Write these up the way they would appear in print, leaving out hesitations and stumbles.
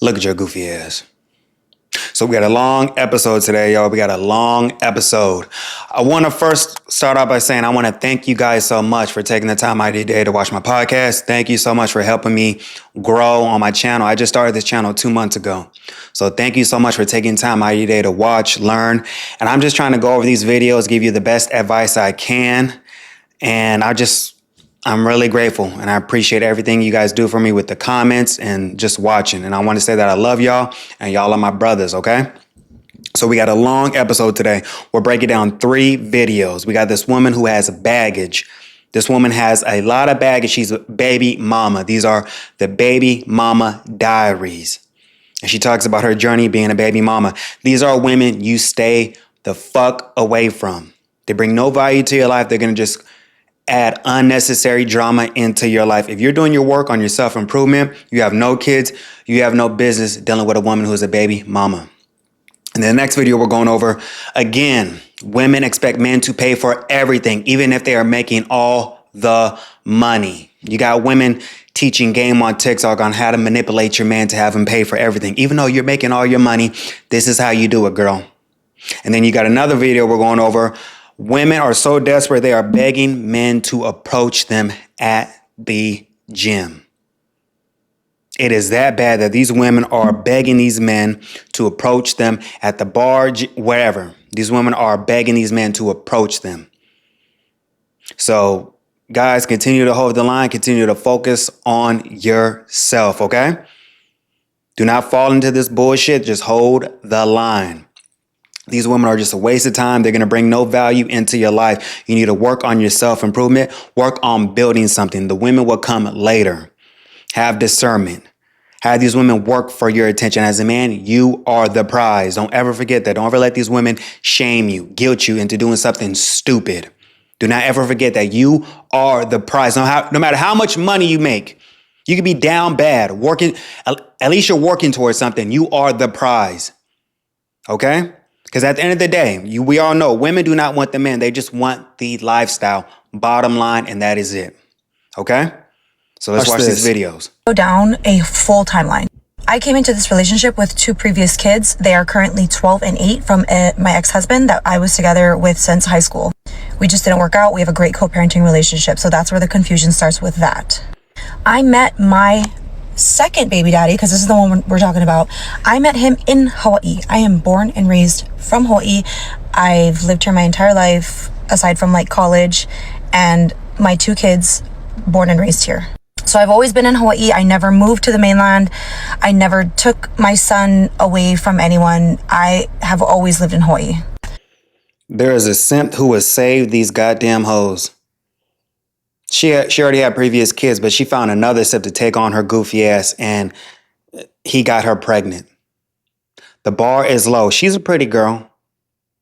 Look at your goofy ass. So we got a long episode today, y'all. We got a long episode. I want to first start off by saying I want to thank you guys so much for taking the time out of your day to watch my podcast. Thank you so much for helping me grow on my channel. I just started this channel 2 months ago. So thank you so much for taking time out of your day to watch, learn. And I'm just trying to go over these videos, give you the best advice I can. And I'm really grateful and I appreciate everything you guys do for me with the comments and just watching. And I want to say that I love y'all and y'all are my brothers, okay? So we got a long episode today. We're breaking down 3 videos. We got this woman who has baggage. This woman has a lot of baggage. She's a baby mama. These are the baby mama diaries. And she talks about her journey being a baby mama. These are women you stay the fuck away from. They bring no value to your life. They're going to just add unnecessary drama into your life. If you're doing your work on your self-improvement, you have no kids, you have no business dealing with a woman who's a baby mama. In the next video, we're going over, again, women expect men to pay for everything, even if they are making all the money. You got women teaching game on TikTok on how to manipulate your man to have him pay for everything. Even though you're making all your money, this is how you do it, girl. And then you got another video we're going over. Women are so desperate, they are begging men to approach them at the gym. It is that bad that these women are begging these men to approach them at the bar, wherever. These women are begging these men to approach them. So, guys, continue to hold the line. Continue to focus on yourself, okay? Do not fall into this bullshit. Just hold the line. These women are just a waste of time. They're going to bring no value into your life. You need to work on your self-improvement. Work on building something. The women will come later. Have discernment. Have these women work for your attention. As a man, you are the prize. Don't ever forget that. Don't ever let these women shame you, guilt you into doing something stupid. Do not ever forget that you are the prize. No matter how much money you make, you could be down bad, working. At least you're working towards something. You are the prize. Okay? Because at the end of the day, we all know women do not want the men. They just want the lifestyle. Bottom line, and that is it. Okay? So let's watch these videos. Go down a full timeline. I came into this relationship with 2 previous kids. They are currently 12 and 8 from my ex-husband that I was together with since high school. We just didn't work out. We have a great co-parenting relationship. So that's where the confusion starts with that. I met my second baby daddy, because this is the one we're talking about. I met him in Hawaii. I am born and raised from Hawaii. I've lived here my entire life, aside from like college, and my 2 kids born and raised here. So I've always been in Hawaii. I never moved to the mainland. I never took my son away from anyone. I have always lived in Hawaii. There is a simp who has saved these goddamn hoes. She already had previous kids, but she found another simp to take on her goofy ass, and he got her pregnant. The bar is low. She's a pretty girl,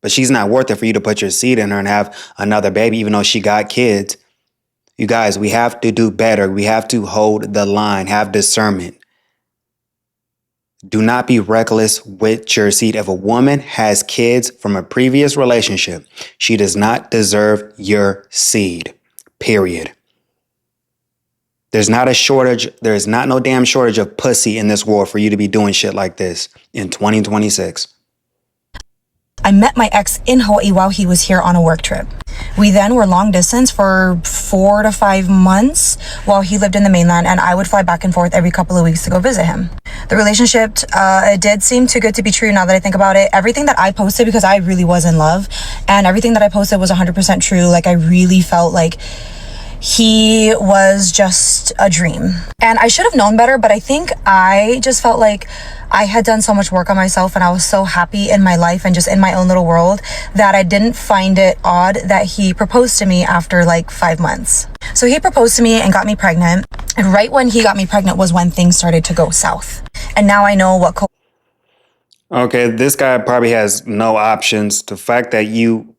but she's not worth it for you to put your seed in her and have another baby, even though she got kids. You guys, we have to do better. We have to hold the line, have discernment. Do not be reckless with your seed. If a woman has kids from a previous relationship, she does not deserve your seed, period. There's not a shortage. There is not no damn shortage of pussy in this world for you to be doing shit like this in 2026. I met my ex in Hawaii while he was here on a work trip. We then were long distance for 4 to 5 months while he lived in the mainland, and I would fly back and forth every couple of weeks to go visit him. The relationship, it did seem too good to be true now that I think about it. Everything that I posted, because I really was in love, and everything that I posted was 100% true. Like, I really felt like he was just a dream. And I should have known better, but I think I just felt like I had done so much work on myself and I was so happy in my life and just in my own little world that I didn't find it odd that he proposed to me after like 5 months. So he proposed to me and got me pregnant. And right when he got me pregnant was when things started to go south. And now I know what Okay, this guy probably has no options. The fact that you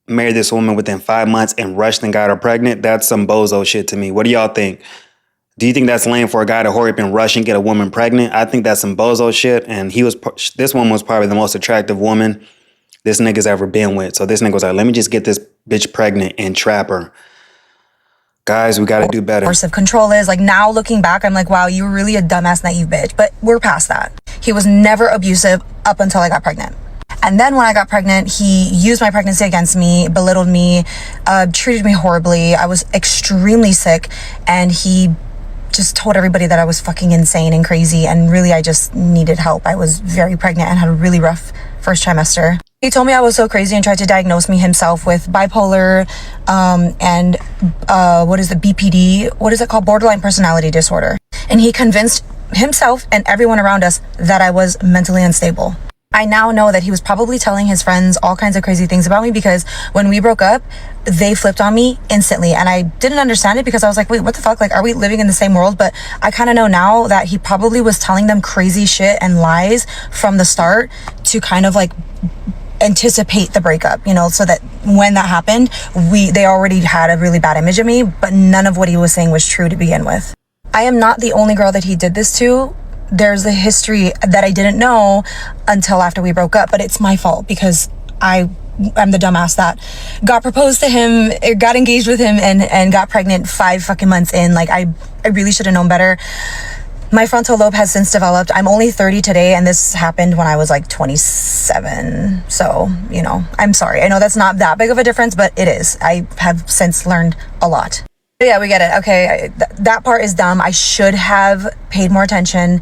married this woman within 5 months and rushed and got her pregnant, that's some bozo shit to me. What do y'all think? Do you think that's lame for a guy to hurry up and rush and get a woman pregnant? I think that's some bozo shit. And this woman was probably the most attractive woman this nigga's ever been with. So this nigga was like, let me just get this bitch pregnant and trap her. Guys, we got to do better. Coercive control is like, now looking back, I'm like, wow, you were really a dumbass, naive bitch. But we're past that. He was never abusive up until I got pregnant. And then when I got pregnant, he used my pregnancy against me, belittled me, treated me horribly. I was extremely sick, and he just told everybody that I was fucking insane and crazy, and really I just needed help. I was very pregnant and had a really rough first trimester. He told me I was so crazy and tried to diagnose me himself with bipolar and what is the BPD? What is it called? Borderline personality disorder. And he convinced himself and everyone around us that I was mentally unstable. I now know that he was probably telling his friends all kinds of crazy things about me, because when we broke up, they flipped on me instantly. And I didn't understand it because I was like, wait, what the fuck? Like, are we living in the same world? But I kind of know now that he probably was telling them crazy shit and lies from the start to kind of like anticipate the breakup, you know, so that when that happened, they already had a really bad image of me, but none of what he was saying was true to begin with. I am not the only girl that he did this to. There's a history that I didn't know until after we broke up, but it's my fault because I'm the dumbass that got proposed to him, got engaged with him, and got pregnant 5 fucking months in. Like, I really should have known better. My frontal lobe has since developed. I'm only 30 today, and this happened when I was like 27. So, you know, I'm sorry. I know that's not that big of a difference, but it is. I have since learned a lot. Yeah, we get it. Okay, that part is dumb. I should have paid more attention.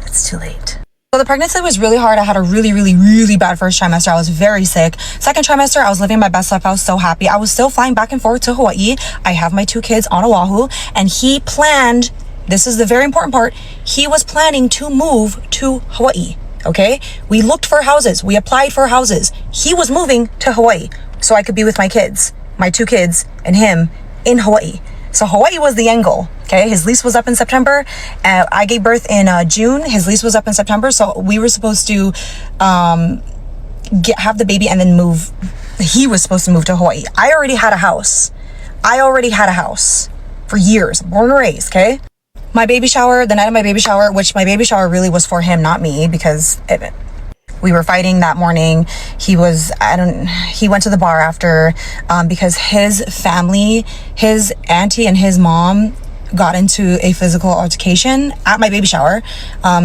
It's too late. So the pregnancy was really hard. I had a really, really, really bad first trimester. I was very sick. Second trimester, I was living my best life. I was so happy. I was still flying back and forth to Hawaii. I have my 2 kids on Oahu, and he planned, this is the very important part, he was planning to move to Hawaii. Okay? We looked for houses. We applied for houses. He was moving to Hawaii so I could be with my kids. My 2 kids and him in Hawaii. So Hawaii was the end goal. Okay, his lease was up in September. I gave birth in June. His lease was up in September. So we were supposed to have the baby and then move. He was supposed to move to Hawaii. I already had a house. For years, born and raised. Okay. My baby shower, the night of my baby shower, which my baby shower really was for him, not me, because we were fighting that morning. He went to the bar after because his family, his auntie and his mom got into a physical altercation at my baby shower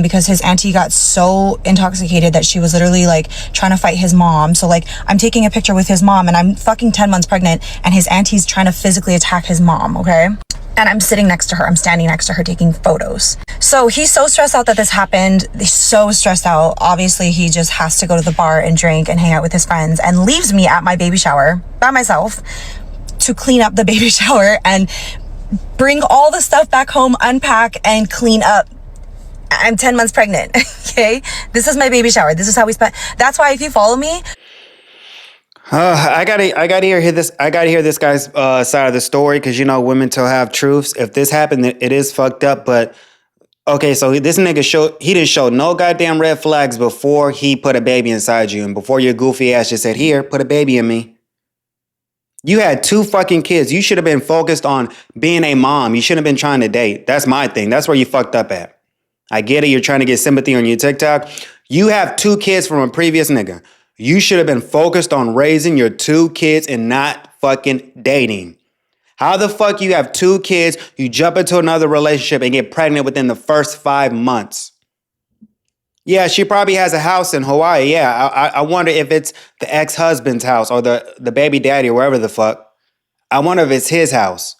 because his auntie got so intoxicated that she was literally like trying to fight his mom. So like, I'm taking a picture with his mom and I'm fucking 10 months pregnant and his auntie's trying to physically attack his mom, okay? And I'm sitting next to her. I'm standing next to her taking photos. So he's so stressed out that this happened. He's so stressed out. Obviously, he just has to go to the bar and drink and hang out with his friends and leaves me at my baby shower by myself to clean up the baby shower and bring all the stuff back home, unpack and clean up. I'm 10 months pregnant, okay? This is my baby shower. This is how we spent. That's why if you follow me, I gotta hear this. I gotta hear this guy's side of the story because you know women tell have truths. If this happened, it is fucked up. But okay, so this nigga he didn't show no goddamn red flags before he put a baby inside you, and before your goofy ass just said, "Here, put a baby in me." You had 2 fucking kids. You should have been focused on being a mom. You shouldn't have been trying to date. That's my thing. That's where you fucked up at. I get it. You're trying to get sympathy on your TikTok. You have 2 kids from a previous nigga. You should have been focused on raising your 2 kids and not fucking dating. How the fuck you have 2 kids, you jump into another relationship and get pregnant within the first 5 months? Yeah, she probably has a house in Hawaii. Yeah, I wonder if it's the ex-husband's house or the baby daddy or wherever the fuck. I wonder if it's his house.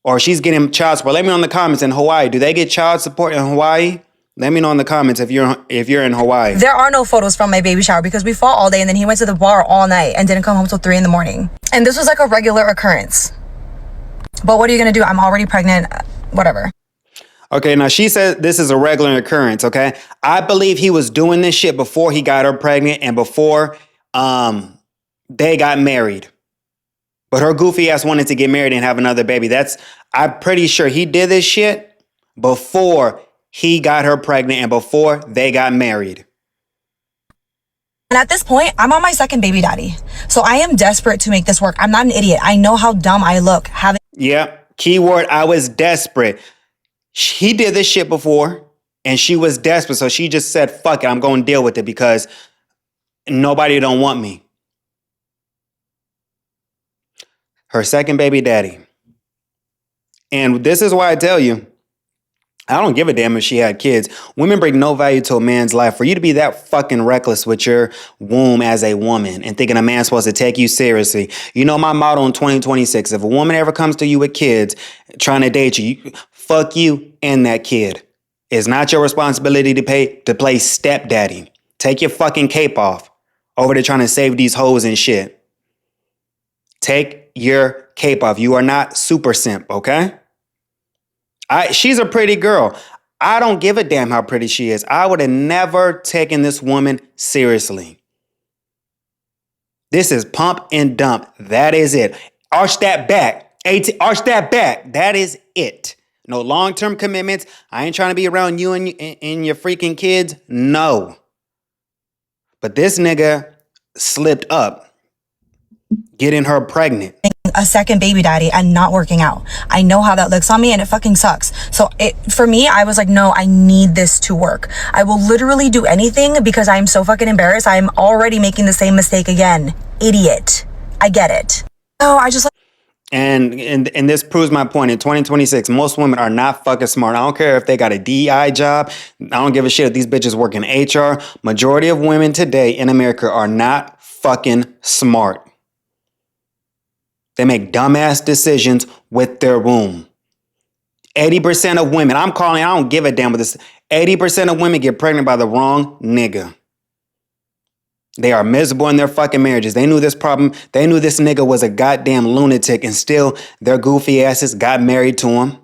Or she's getting child support. Let me know in the comments in Hawaii. Do they get child support in Hawaii? Let me know in the comments if you're in Hawaii. There are no photos from my baby shower because we fought all day and then he went to the bar all night and didn't come home till 3 in the morning. And this was like a regular occurrence. But what are you going to do? I'm already pregnant. Whatever. Okay, now she said this is a regular occurrence, okay? I believe he was doing this shit before he got her pregnant and before they got married. But her goofy ass wanted to get married and have another baby. I'm pretty sure he did this shit before he got her pregnant and before they got married. And at this point, I'm on my 2nd baby daddy. So I am desperate to make this work. I'm not an idiot. I know how dumb I look. Yep. Keyword, I was desperate. He did this shit before and she was desperate. So she just said, fuck it, I'm going to deal with it because nobody don't want me. Her 2nd baby daddy. And this is why I tell you, I don't give a damn if she had kids. Women bring no value to a man's life. For you to be that fucking reckless with your womb as a woman and thinking a man's supposed to take you seriously. You know my motto in 2026, if a woman ever comes to you with kids trying to date you, fuck you and that kid. It's not your responsibility to play stepdaddy. Take your fucking cape off over there trying to save these hoes and shit. Take your cape off. You are not super simp, okay? She's a pretty girl. I don't give a damn how pretty she is. I would have never taken this woman seriously. This is pump and dump. That is it. Arch that back. Arch that back. That is it. No long-term commitments. I ain't trying to be around you and your freaking kids. No. But this nigga slipped up, getting her pregnant. A second baby daddy and not working out. I know how that looks on me and it fucking sucks. So for me, I was like, no, I need this to work. I will literally do anything because I'm so fucking embarrassed. I'm already making the same mistake again. Idiot. I get it. Oh, I just like. And this proves my point. In 2026, most women are not fucking smart. I don't care if they got a DEI job. I don't give a shit if these bitches work in HR. Majority of women today in America are not fucking smart. They make dumbass decisions with their womb. 80% of women, I don't give a damn with this. 80% of women get pregnant by the wrong nigga. They are miserable in their fucking marriages. They knew this problem. They knew this nigga was a goddamn lunatic and still their goofy asses got married to him.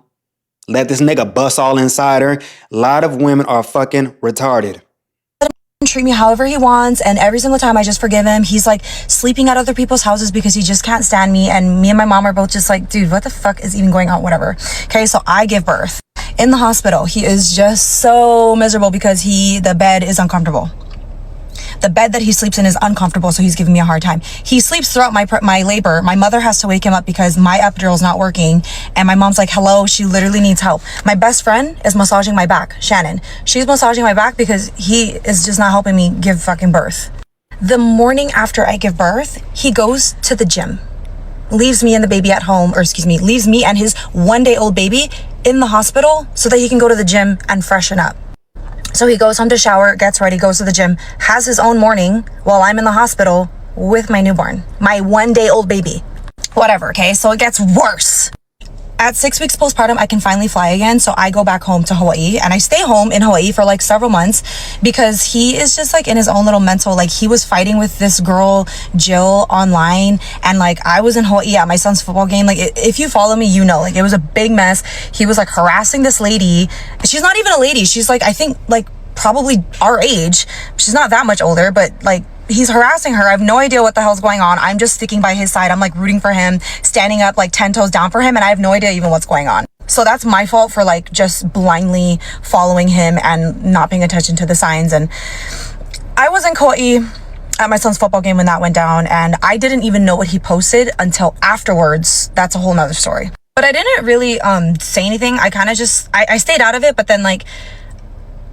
Let this nigga bust all inside her. A lot of women are fucking retarded. Treat me however he wants, and every single time I just forgive him. He's like sleeping at other people's houses because he just can't stand me, and me and my mom are both just like, dude, what the fuck is even going on? Whatever. Okay, so I give birth in the hospital. He is just so miserable because the bed is uncomfortable. The bed that he sleeps in is uncomfortable, so he's giving me a hard time. He sleeps throughout my labor. My mother has to wake him up because my epidural's not working, and my mom's like, hello, she literally needs help. My best friend is massaging my back, Shannon. She's massaging my back because he is just not helping me give fucking birth. The morning after I give birth, he goes to the gym, leaves me and the baby at home, leaves me and his 1-day-old baby in the hospital so that he can go to the gym and freshen up. So he goes home to shower, gets ready, goes to the gym, has his own morning while I'm in the hospital with my newborn, my 1-day-old baby. Whatever, okay? So it gets worse. At 6 weeks postpartum, I can finally fly again. So I go back home to Hawaii, and I stay home in Hawaii for like several months because he is just like in his own little mental, like he was fighting with this girl, Jill, online. And like I was in Hawaii at my son's football game. Like if you follow me, you know, like it was a big mess. He was like harassing this lady. She's not even a lady. She's like, I think like probably our age. She's not that much older, but like he's harassing her. I have no idea what the hell's going on. I'm just sticking by his side. I'm like rooting for him, standing up like 10 toes down for him, and I have no idea even what's going on. So that's my fault for like just blindly following him and not paying attention to the signs. And I was in Kauai at my son's football game when that went down, and I didn't even know what he posted until afterwards. That's a whole nother story. But I didn't really say anything. I kind of just I stayed out of it, but then like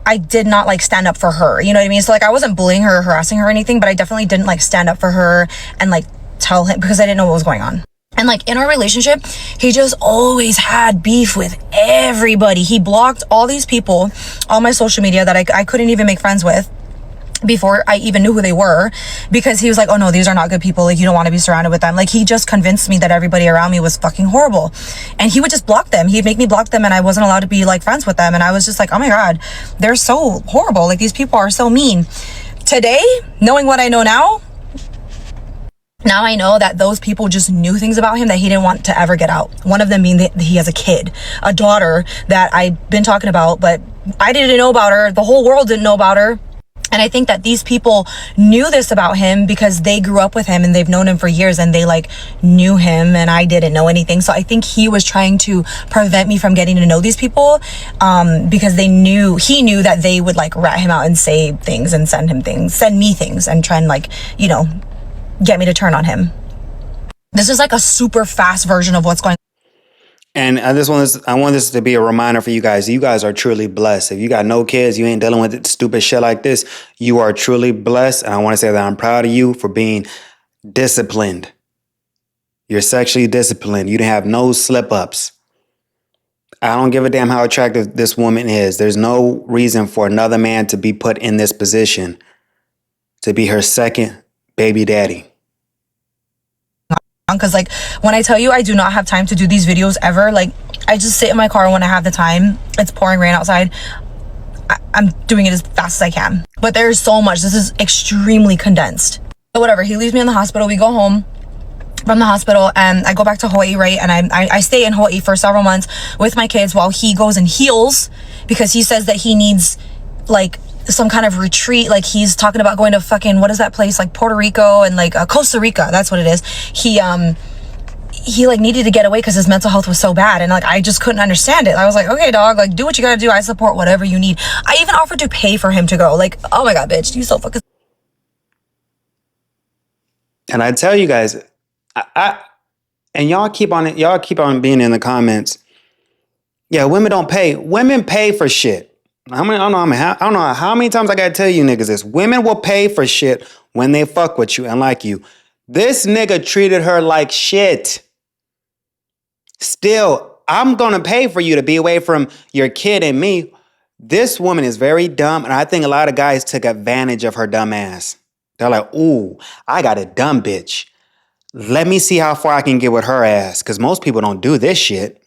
I did not like stand up for her, you know what I mean? So like I wasn't bullying her or harassing her or anything, but I definitely didn't like stand up for her and like tell him because I didn't know what was going on. And like in our relationship, he just always had beef with everybody. He blocked all these people on my social media that I couldn't even make friends with before I even knew who they were, because he was like, oh no, these are not good people. Like you don't want to be surrounded with them. Like he just convinced me that everybody around me was fucking horrible, and he would just block them. He'd make me block them, and I wasn't allowed to be like friends with them. And I was just like, oh my God, they're so horrible. Like these people are so mean. Today, knowing what I know now I know that those people just knew things about him that he didn't want to ever get out. One of them being that he has a kid, a daughter that I've been talking about, but I didn't know about her. The whole world didn't know about her. And I think that these people knew this about him because they grew up with him and they've known him for years, and they like knew him and I didn't know anything. So I think he was trying to prevent me from getting to know these people because he knew that they would like rat him out and say things and send me things and try and like, you know, get me to turn on him. This is like a super fast version of what's going on. And I want this to be a reminder for you guys. You guys are truly blessed. If you got no kids, you ain't dealing with stupid shit like this, you are truly blessed. And I want to say that I'm proud of you for being disciplined. You're sexually disciplined. You didn't have no slip ups. I don't give a damn how attractive this woman is. There's no reason for another man to be put in this position to be her second baby daddy. Because like when I tell you I do not have time to do these videos ever, like I just sit in my car when I have the time. It's pouring rain outside. I'm doing it as fast as I can. But there's so much. This is extremely condensed. But whatever, he leaves me in the hospital. We go home from the hospital and I go back to Hawaii, right? And I stay in Hawaii for several months with my kids while he goes and heals, because he says that he needs like some kind of retreat. Like he's talking about going to fucking, what is that place? Like Puerto Rico and like Costa Rica. That's what it is. He like needed to get away because his mental health was so bad, and like I just couldn't understand it. I was like, okay dog, like do what you gotta do. I support whatever you need. I even offered to pay for him to go. Like, oh my god, bitch, you so fucking. And I tell you guys, and y'all keep on being in the comments. Yeah, women don't pay. Women pay for shit. I don't know how many times I gotta tell you niggas this. Women will pay for shit when they fuck with you and like you. This nigga treated her like shit. Still, I'm gonna pay for you to be away from your kid and me. This woman is very dumb, and I think a lot of guys took advantage of her dumb ass. They're like, ooh, I got a dumb bitch. Let me see how far I can get with her ass, because most people don't do this shit.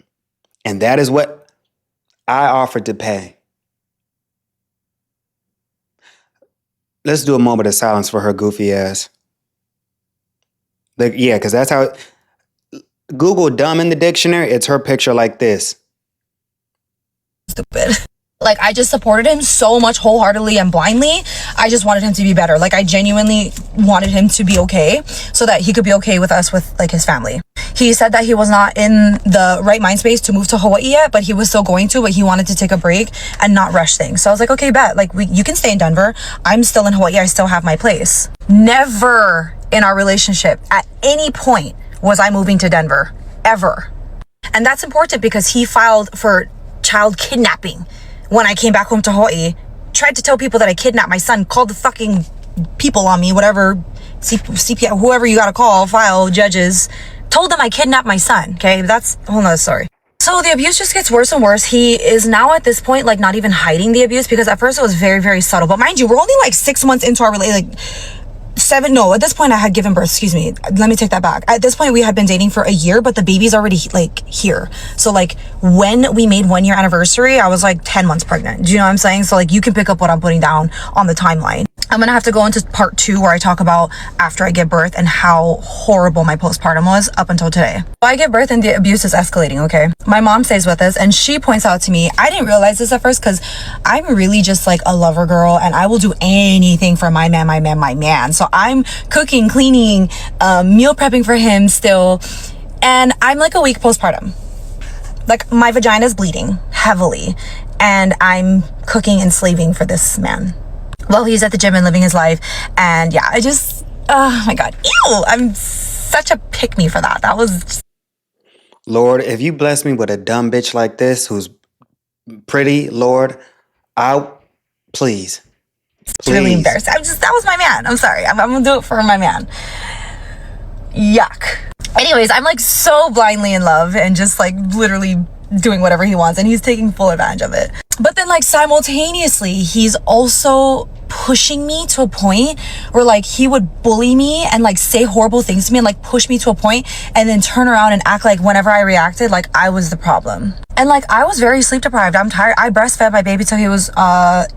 And that is what I offered to pay. Let's do a moment of silence for her goofy ass. Like, yeah, because that's how... Google dumb in the dictionary, it's her picture like this. Stupid. Like I just supported him so much wholeheartedly and blindly. I just wanted him to be better. Like I genuinely wanted him to be okay so that he could be okay with us, with like his family. He said that he was not in the right mind space to move to Hawaii yet, but he was still going to, but he wanted to take a break and not rush things. So I was like, okay, bet. Like you can stay in Denver. I'm still in Hawaii. I still have my place. Never in our relationship at any point was I moving to Denver, ever. And that's important because he filed for child kidnapping when I came back home to Hawaii, tried to tell people that I kidnapped my son, called the fucking people on me, whatever, CPI, whoever you gotta call, file, judges, told them I kidnapped my son, okay? That's a whole nother story. So the abuse just gets worse and worse. He is now at this point, like, not even hiding the abuse, because at first it was very, very subtle. But mind you, we're only like 6 months into our relationship, like, at this point I had given birth, excuse me, let me take that back. At this point we had been dating for a year, but the baby's already like here. So like when we made 1 year anniversary, I was like 10 months pregnant. Do you know what I'm saying? So like you can pick up what I'm putting down on the timeline. I'm gonna have to go into part 2 where I talk about after I give birth and how horrible my postpartum was up until today. So I give birth and the abuse is escalating, okay? My mom stays with us and she points out to me, I didn't realize this at first because I'm really just like a lover girl and I will do anything for my man. So I'm cooking, cleaning, meal prepping for him still. And I'm like a week postpartum. Like my vagina is bleeding heavily and I'm cooking and slaving for this man while he's at the gym and living his life. And yeah, I just, oh my God, ew, I'm such a pick me for that. That was just... Lord, if you bless me with a dumb bitch like this who's pretty, Lord, please. It's really embarrassing. That was my man. I'm sorry. I'm gonna do it for my man. Yuck. Anyways, I'm like so blindly in love and just like literally doing whatever he wants and he's taking full advantage of it. But then like simultaneously, he's also pushing me to a point where like he would bully me and like say horrible things to me and like push me to a point and then turn around and act like whenever I reacted, like I was the problem. And like I was very sleep deprived. I'm tired. I breastfed my baby till he was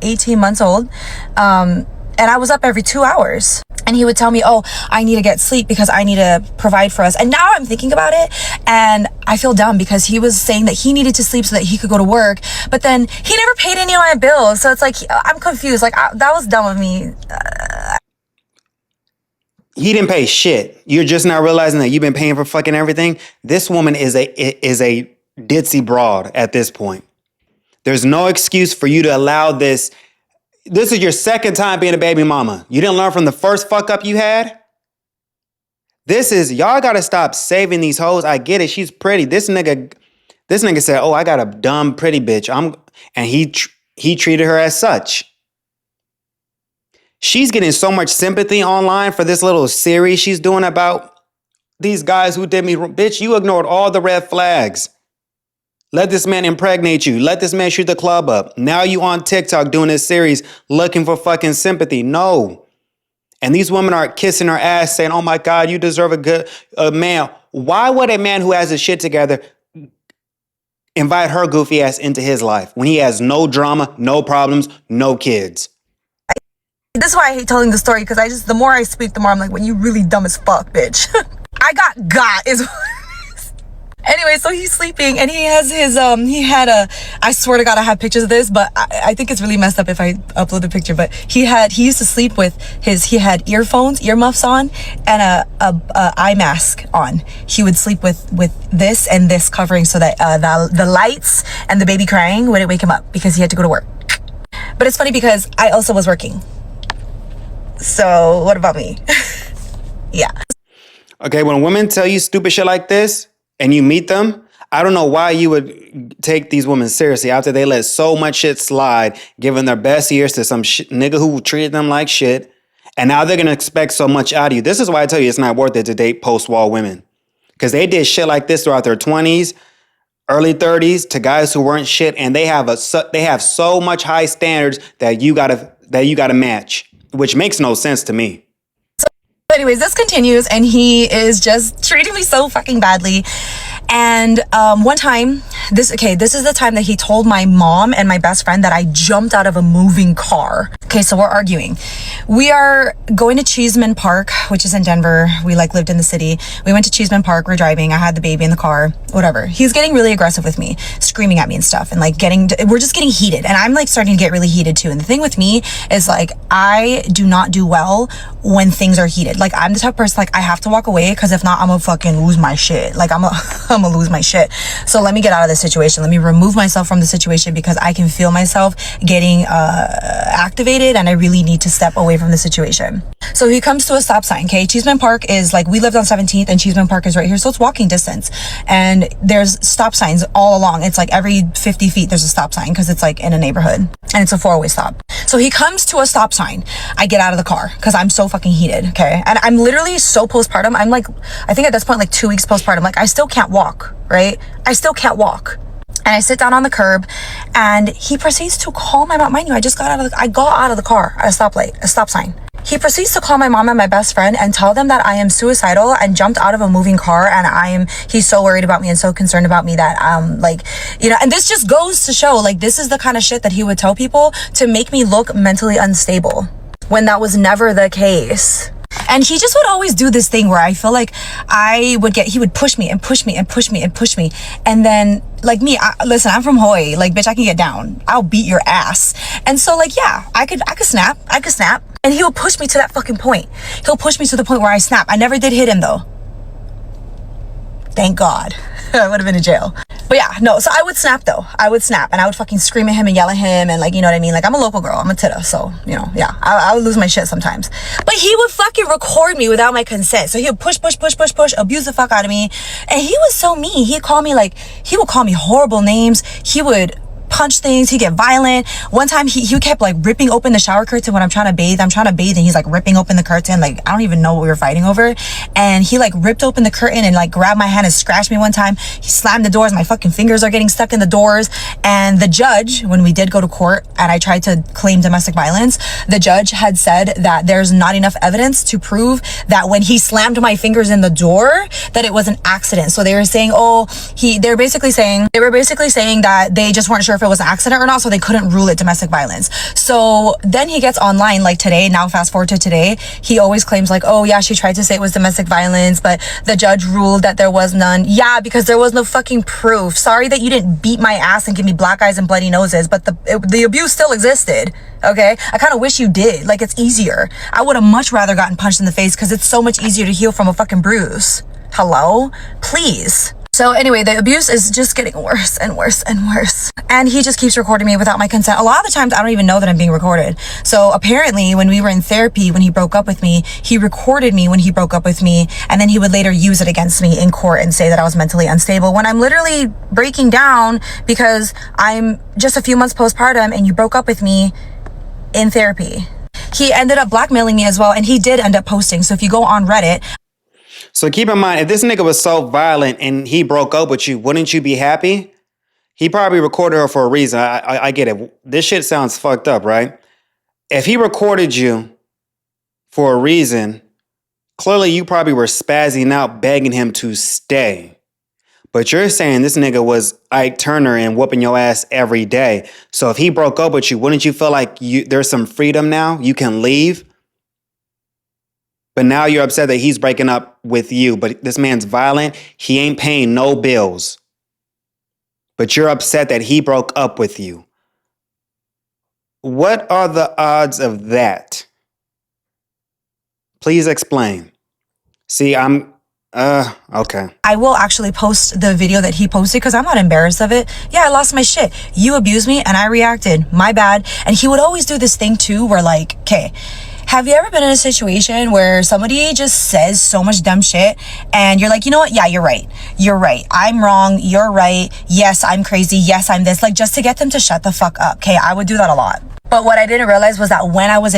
18 months old. And I was up every 2 hours. And he would tell me, oh, I need to get sleep because I need to provide for us. And now I'm thinking about it and I feel dumb because he was saying that he needed to sleep so that he could go to work. But then he never paid any of my bills. So it's like, I'm confused. Like that was dumb of me. He didn't pay shit. You're just not realizing that you've been paying for fucking everything. This woman is a ditzy broad at this point. There's no excuse for you to allow this. This is your second time being a baby mama. You didn't learn from the first fuck up you had? Y'all gotta stop saving these hoes. I get it. She's pretty. This nigga said, oh, I got a dumb, pretty bitch. And he treated her as such. She's getting so much sympathy online for this little series she's doing about these guys who did me wrong. Bitch, you ignored all the red flags. Let this man impregnate you. Let this man shoot the club up. Now you on TikTok doing this series looking for fucking sympathy. No. And these women are kissing her ass saying, oh my God, you deserve a good man. Why would a man who has his shit together invite her goofy ass into his life when he has no drama, no problems, no kids? This is why I hate telling the story, because the more I speak, the more I'm like, well, you really dumb as fuck, bitch. I got is anyway, so he's sleeping and he has his I swear to God I have pictures of this, but I think it's really messed up if I upload the picture. But he used to sleep with he had earmuffs on and a eye mask on. He would sleep with this and this covering so that the lights and the baby crying wouldn't wake him up because he had to go to work. But it's funny because I also was working. So what about me? Yeah. Okay, when women tell you stupid shit like this and you meet them, I don't know why you would take these women seriously after they let so much shit slide, giving their best years to some nigga who treated them like shit, and now they're gonna expect so much out of you. This is why I tell you it's not worth it to date post-wall women, because they did shit like this throughout their 20s, early 30s to guys who weren't shit, and they have so much high standards that you gotta match. Which makes no sense to me. So anyways, this continues and he is just treating me so fucking badly. And one time, this is the time that he told my mom and my best friend that I jumped out of a moving car. Okay, so we're arguing. We are going to Cheeseman Park, which is in Denver. We lived in the city. We went to Cheeseman Park. We're driving. I had the baby in the car, whatever. He's getting really aggressive with me, screaming at me and stuff, and we're just getting heated. And I'm starting to get really heated too. And the thing with me is I do not do well when things are heated. I'm the type of person, I have to walk away, because if not, I'm gonna fucking lose my shit. I'm gonna lose my shit. So let me get out of this situation. Let me remove myself from the situation, because I can feel myself getting activated and I really need to step away from the situation. So he comes to a stop sign. Okay, Cheeseman Park is we lived on 17th and Cheeseman Park is right here, so it's walking distance, and there's stop signs all along. It's every 50 feet there's a stop sign, because it's in a neighborhood and it's a 4-way stop. So he comes to a stop sign. I get out of the car because I'm so fucking heated. Okay, and I'm literally so postpartum. I'm I think at this point 2 weeks postpartum. I still can't walk, right? I still can't walk. And I sit down on the curb and he proceeds to call my mom. Mind you, I got out of the car at a stop sign. He proceeds to call my mom and my best friend and tell them that I am suicidal and jumped out of a moving car, and he's so worried about me and so concerned about me that and this just goes to show this is the kind of shit that he would tell people to make me look mentally unstable, when that was never the case. And he just would always do this thing where I feel he would push me and push me and push me and push me. And then listen, I'm from Hawaii. Bitch, I can get down. I'll beat your ass. And so yeah, I could snap. And he'll push me to that fucking point. He'll push me to the point where I snap. I never did hit him though. Thank God. I would have been in jail. But yeah, no, so I would snap though. I would snap and I would fucking scream at him and yell at him and you know what I mean? I'm a local girl. I'm a titta, so, yeah, I would lose my shit sometimes. But he would fucking record me without my consent. So he would push, abuse the fuck out of me. And he was so mean. He would call me horrible names. He would punch things. He'd get violent. One time he kept ripping open the shower curtain when I'm trying to bathe. And he's ripping open the curtain. I don't even know what we were fighting over. And he ripped open the curtain and grabbed my hand and scratched me one time. He slammed the doors. My fucking fingers are getting stuck in the doors. And the judge, when we did go to court and I tried to claim domestic violence, the judge had said that there's not enough evidence to prove that when he slammed my fingers in the door, that it was an accident. So they were saying, they were basically saying that they just weren't sure if it was an accident or not, so they couldn't rule it domestic violence. So then he gets online today, now fast forward to today, he always claims oh yeah, she tried to say it was domestic violence, but the judge ruled that there was none. Yeah, because there was no fucking proof. Sorry that you didn't beat my ass and give me black eyes and bloody noses, but the abuse still existed. Okay, I kind of wish you did. It's easier. I would have much rather gotten punched in the face, because it's so much easier to heal from a fucking bruise. Hello? Please. So anyway, the abuse is just getting worse and worse and worse. And he just keeps recording me without my consent. A lot of the times I don't even know that I'm being recorded. So apparently when we were in therapy, when he broke up with me, he recorded me when he broke up with me. And then he would later use it against me in court and say that I was mentally unstable, when I'm literally breaking down because I'm just a few months postpartum and you broke up with me in therapy. He ended up blackmailing me as well. And he did end up posting. So if you go on Reddit. So keep in mind, if this nigga was so violent and he broke up with you, wouldn't you be happy? He probably recorded her for a reason. I get it. This shit sounds fucked up, right? If he recorded you for a reason, clearly you probably were spazzing out, begging him to stay. But you're saying this nigga was Ike Turner and whooping your ass every day. So if he broke up with you, wouldn't you feel like there's some freedom now? You can leave? But now you're upset that he's breaking up with you. But this man's violent. He ain't paying no bills. But you're upset that he broke up with you. What are the odds of that? Please explain. See, okay. I will actually post the video that he posted because I'm not embarrassed of it. Yeah, I lost my shit. You abused me and I reacted. My bad. And he would always do this thing too where like, okay, have you ever been in a situation where somebody just says so much dumb shit and you're like, you know what? Yeah, you're right. You're right. I'm wrong. You're right. Yes, I'm crazy. Yes, I'm this. Like just to get them to shut the fuck up. Okay, I would do that a lot. But what I didn't realize was that when I was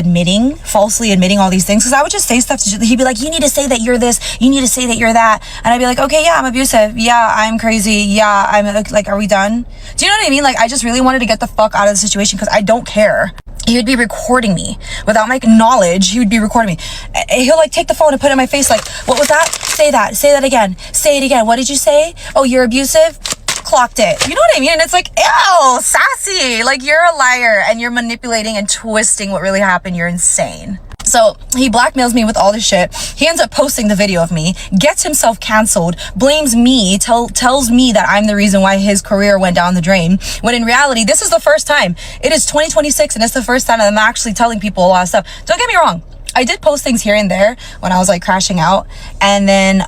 falsely admitting all these things, because I would just say stuff he'd be like, you need to say that you're this, you need to say that you're that. And I'd be like, okay, yeah, I'm abusive. Yeah, I'm crazy. Yeah, I'm like, are we done? Do you know what I mean? Like, I just really wanted to get the fuck out of the situation because I don't care. He would be recording me without my knowledge. He would be recording me. He'll like take the phone and put it in my face. Like, what was that? Say that again. Say it again. What did you say? Oh, you're abusive? Clocked it. You know what I mean? And it's like, ew, sassy. Like you're a liar and you're manipulating and twisting what really happened. You're insane. So he blackmails me with all this shit. He ends up posting the video of me, gets himself canceled, blames me, tells me that I'm the reason why his career went down the drain. When in reality, this is the first time. It is 2026 and it's the first time that I'm actually telling people a lot of stuff. Don't get me wrong. I did post things here and there when I was like crashing out. And then,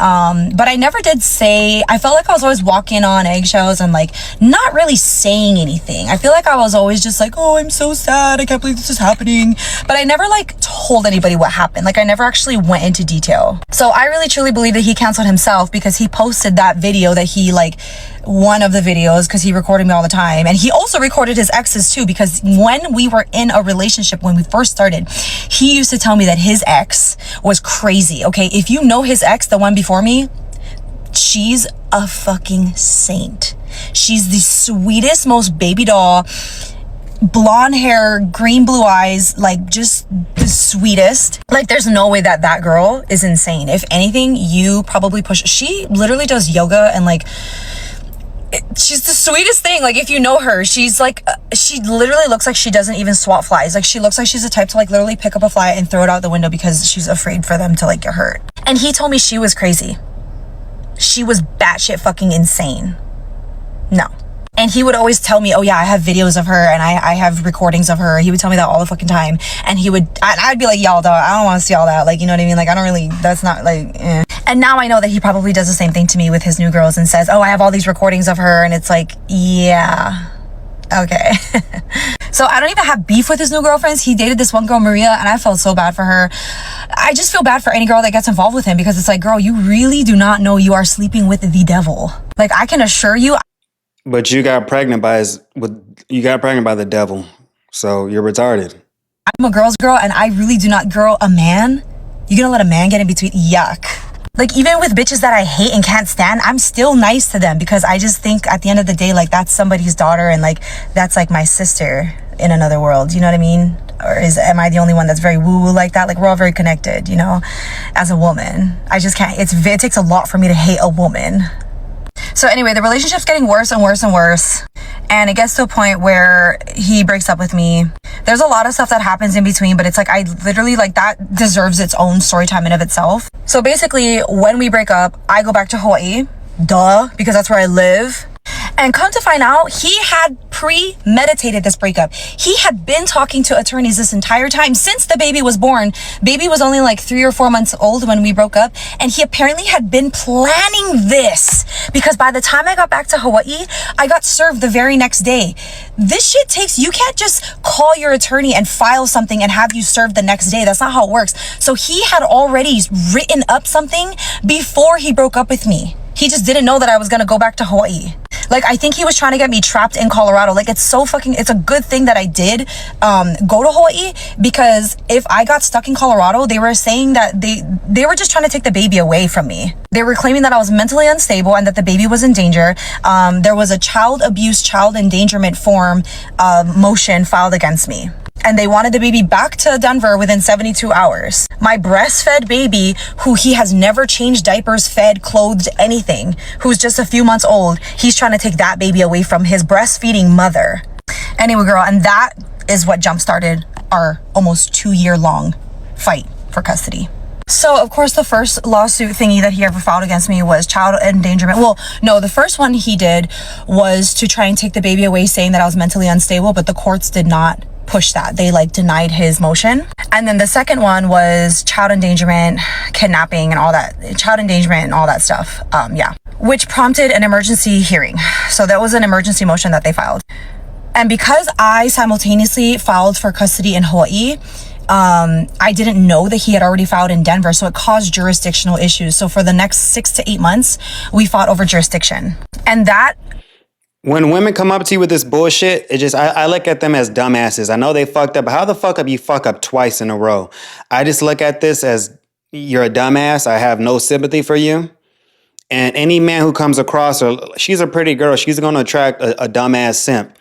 but I never did say, I felt like I was always walking on eggshells and like not really saying anything. I feel like I was always just like, oh, I'm so sad. I can't believe this is happening. But I never like told anybody what happened. Like I never actually went into detail. So I really truly believe that he canceled himself because he posted that video that he like, one of the videos because he recorded me all the time. And he also recorded his exes too, because when we were in a relationship, when we first started, he used to tell me that his ex was crazy. Okay, if you know his ex, the one before me, she's a fucking saint. She's the sweetest, most baby doll, blonde hair, green blue eyes, like just the sweetest. Like there's no way that that girl is insane. If anything, you probably push. She literally does yoga and like she's the sweetest thing. Like if you know her, she's like, she literally looks like she doesn't even swat flies. Like she looks like she's the type to like literally pick up a fly and throw it out the window because she's afraid for them to like get hurt. And he told me she was crazy. She was batshit fucking insane. No. And he would always tell me, oh yeah, I have videos of her and I have recordings of her. He would tell me that all the fucking time. And I'd be like, y'all, dog, I don't want to see all that. Like, you know what I mean? Like, I don't really, that's not like, eh. And now I know that he probably does the same thing to me with his new girls and says, oh, I have all these recordings of her. And it's like, yeah, okay. So I don't even have beef with his new girlfriends. He dated this one girl, Maria, and I felt so bad for her. I just feel bad for any girl that gets involved with him because it's like, girl, you really do not know you are sleeping with the devil. Like, I can assure you. But you got pregnant by the devil. So you're retarded. I'm a girl's girl and I really do not, girl, a man? You gonna let a man get in between? Yuck. Like even with bitches that I hate and can't stand, I'm still nice to them because I just think at the end of the day, like that's somebody's daughter and like that's like my sister in another world. You know what I mean? Or am I the only one that's very woo-woo like that? Like we're all very connected, you know, as a woman. I just can't, it takes a lot for me to hate a woman. So anyway, the relationship's getting worse and worse and worse. And it gets to a point where he breaks up with me. There's a lot of stuff that happens in between, but it's like, I literally like that deserves its own story time in of itself. So basically when we break up, I go back to Hawaii, duh, because that's where I live. And come to find out, he had premeditated this breakup. He had been talking to attorneys this entire time since the baby was born. Baby was only like 3 or 4 months old when we broke up. And he apparently had been planning this because by the time I got back to Hawaii, I got served the very next day. This shit takes, you can't just call your attorney and file something and have you served the next day. That's not how it works. So he had already written up something before he broke up with me. He just didn't know that I was going to go back to Hawaii. Like, I think he was trying to get me trapped in Colorado. Like, it's a good thing that I did go to Hawaii, because if I got stuck in Colorado, they were saying that they were just trying to take the baby away from me. They were claiming that I was mentally unstable and that the baby was in danger. There was a child abuse, child endangerment form motion filed against me. And they wanted the baby back to Denver within 72 hours. My breastfed baby, who he has never changed diapers, fed, clothed, anything, who's just a few months old, he's trying to take that baby away from his breastfeeding mother. Anyway, girl, and that is what jump-started our almost 2-year-long fight for custody. So, of course, the first lawsuit thingy that he ever filed against me was child endangerment. Well, no, the first one he did was to try and take the baby away, saying that I was mentally unstable, but the courts did not push that. They denied his motion. And then the second one was child endangerment, kidnapping, and all that, child endangerment and all that stuff. Which prompted an emergency hearing. So that was an emergency motion that they filed. And because I simultaneously filed for custody in Hawaii, I didn't know that he had already filed in Denver, so it caused jurisdictional issues. So for the next 6 to 8 months, we fought over jurisdiction. And that... When women come up to you with this bullshit, I look at them as dumbasses. I know they fucked up. How the fuck up you fuck up twice in a row? I just look at this as you're a dumbass. I have no sympathy for you. And any man who comes across her, she's a pretty girl. She's going to attract a dumbass simp.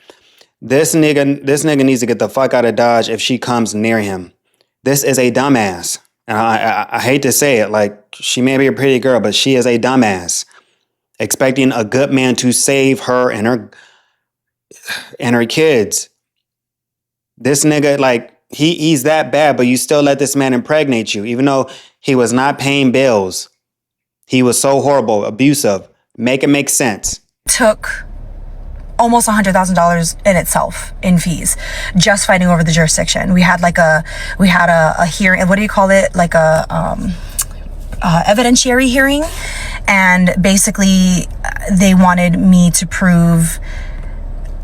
This nigga needs to get the fuck out of Dodge if she comes near him. This is a dumbass. And I hate to say it, like, she may be a pretty girl, but she is a dumbass. Expecting a good man to save her and her kids. This nigga, like, he's that bad, but you still let this man impregnate you, even though he was not paying bills. He was so horrible, abusive. Make it make sense. Took almost $100,000 in itself in fees, just fighting over the jurisdiction. We had a hearing. What do you call it? Like a evidentiary hearing. And basically, they wanted me to prove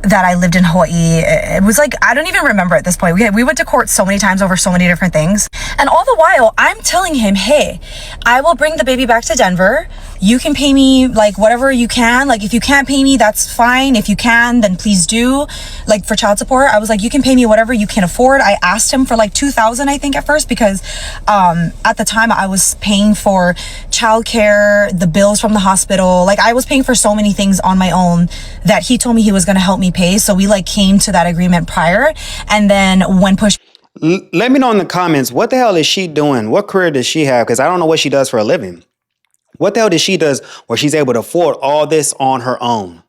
that I lived in Hawaii. It was like, I don't even remember at this point. We went to court so many times over so many different things. And all the while, I'm telling him, hey, I will bring the baby back to Denver. You can pay me like whatever you can. Like, if you can't pay me, that's fine. If you can, then please do. Like, for child support, I was like, you can pay me whatever you can afford. I asked him for like $2,000, I think, at first, because at the time I was paying for childcare, the bills from the hospital. Like, I was paying for so many things on my own that he told me he was going to help me pay. So we came to that agreement prior. And then when push... Let me know in the comments, what the hell is she doing? What career does she have? Because I don't know what she does for a living. What the hell does she does where she's able to afford all this on her own?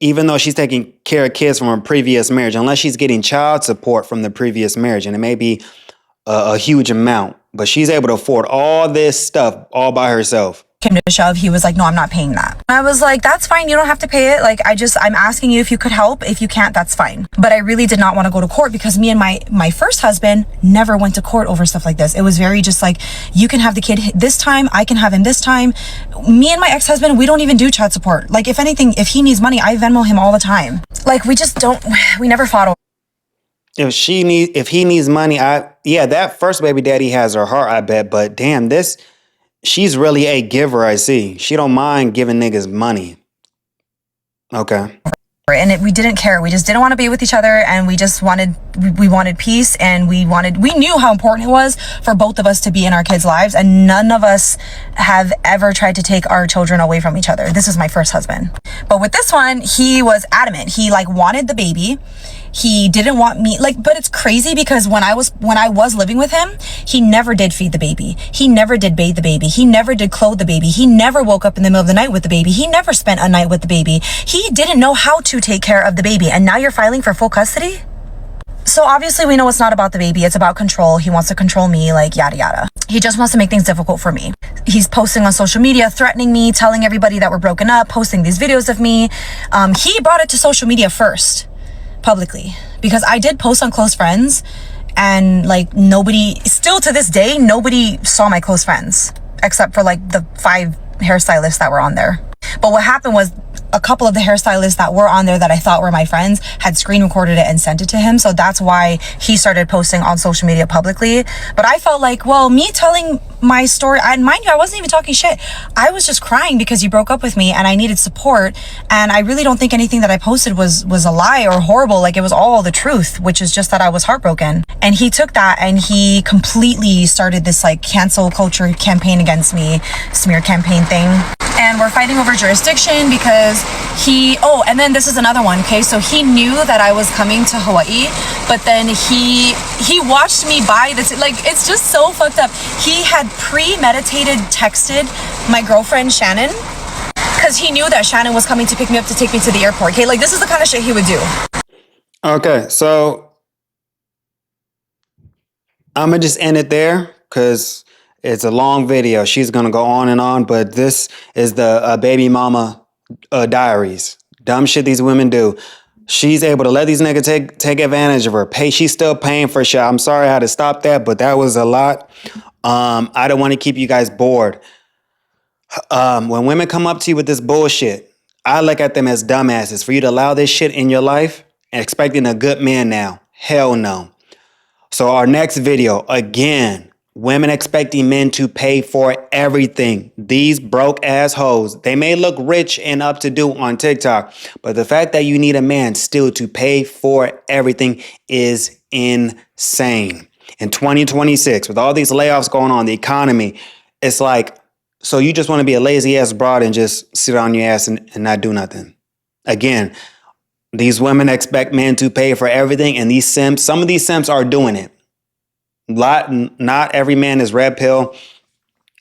Even though she's taking care of kids from her previous marriage, unless she's getting child support from the previous marriage. And it may be a huge amount, but she's able to afford all this stuff all by herself. Came to shove, he was like, no, I'm not paying that. I was like, that's fine, you don't have to pay it. Like, I'm asking you if you could help. If you can't, that's fine. But I really did not want to go to court, because me and my first husband never went to court over stuff like this. It was very just like, you can have the kid this time, I can have him this time. Me and my ex-husband, we don't even do child support. Like, if anything, if he needs money, I Venmo him all the time. Like, we never fought over. If he needs money, that first baby daddy has her heart, I bet. But damn, she's really a giver, I see. She don't mind giving niggas money. Okay. And we didn't care. We just didn't want to be with each other, and we wanted peace, and we knew how important it was for both of us to be in our kids' lives, and none of us have ever tried to take our children away from each other. This is my first husband. But with this one, he was adamant. He wanted the baby. He didn't want me, but it's crazy because when I was living with him, he never did feed the baby. He never did bathe the baby. He never did clothe the baby. He never woke up in the middle of the night with the baby. He never spent a night with the baby. He didn't know how to take care of the baby. And now you're filing for full custody? So obviously we know it's not about the baby. It's about control. He wants to control me, yada, yada. He just wants to make things difficult for me. He's posting on social media, threatening me, telling everybody that we're broken up, posting these videos of me. He brought it to social media first. Publicly, because I did post on close friends, and nobody, still to this day, nobody saw my close friends except for the 5 hairstylists that were on there. But what happened was, a couple of the hairstylists that were on there that I thought were my friends had screen recorded it and sent it to him. So that's why he started posting on social media publicly. But I felt like, well, me telling my story, and mind you, I wasn't even talking shit. I was just crying because you broke up with me and I needed support. And I really don't think anything that I posted was a lie or horrible. Like, it was all the truth, which is just that I was heartbroken. And he took that and he completely started this like cancel culture campaign against me, smear campaign thing. And we're fighting over jurisdiction because and then this is another one, okay? So he knew that I was coming to Hawaii, but then he watched me buy this. Like, it's just so fucked up. He had premeditated texted my girlfriend, Shannon, because he knew that Shannon was coming to pick me up to take me to the airport, okay? Like, this is the kind of shit he would do. Okay, so I'm going to just end it there because it's a long video. She's going to go on, but this is the baby mama diaries. Dumb shit these women do. She's able to let these niggas take advantage of her. She's still paying for shit. I'm sorry I had to stop that, but that was a lot. I don't want to keep you guys bored. When women come up to you with this bullshit, I look at them as dumbasses. For you to allow this shit in your life and expecting a good man now, hell no. So our next video, again, women expecting men to pay for everything. These broke ass hoes, they may look rich and up to do on TikTok, but the fact that you need a man still to pay for everything is insane. In 2026, with all these layoffs going on, the economy, it's like, so you just want to be a lazy ass broad and just sit on your ass and not do nothing. Again, these women expect men to pay for everything, and these simps, some of these simps are doing it. Not every man is red pill.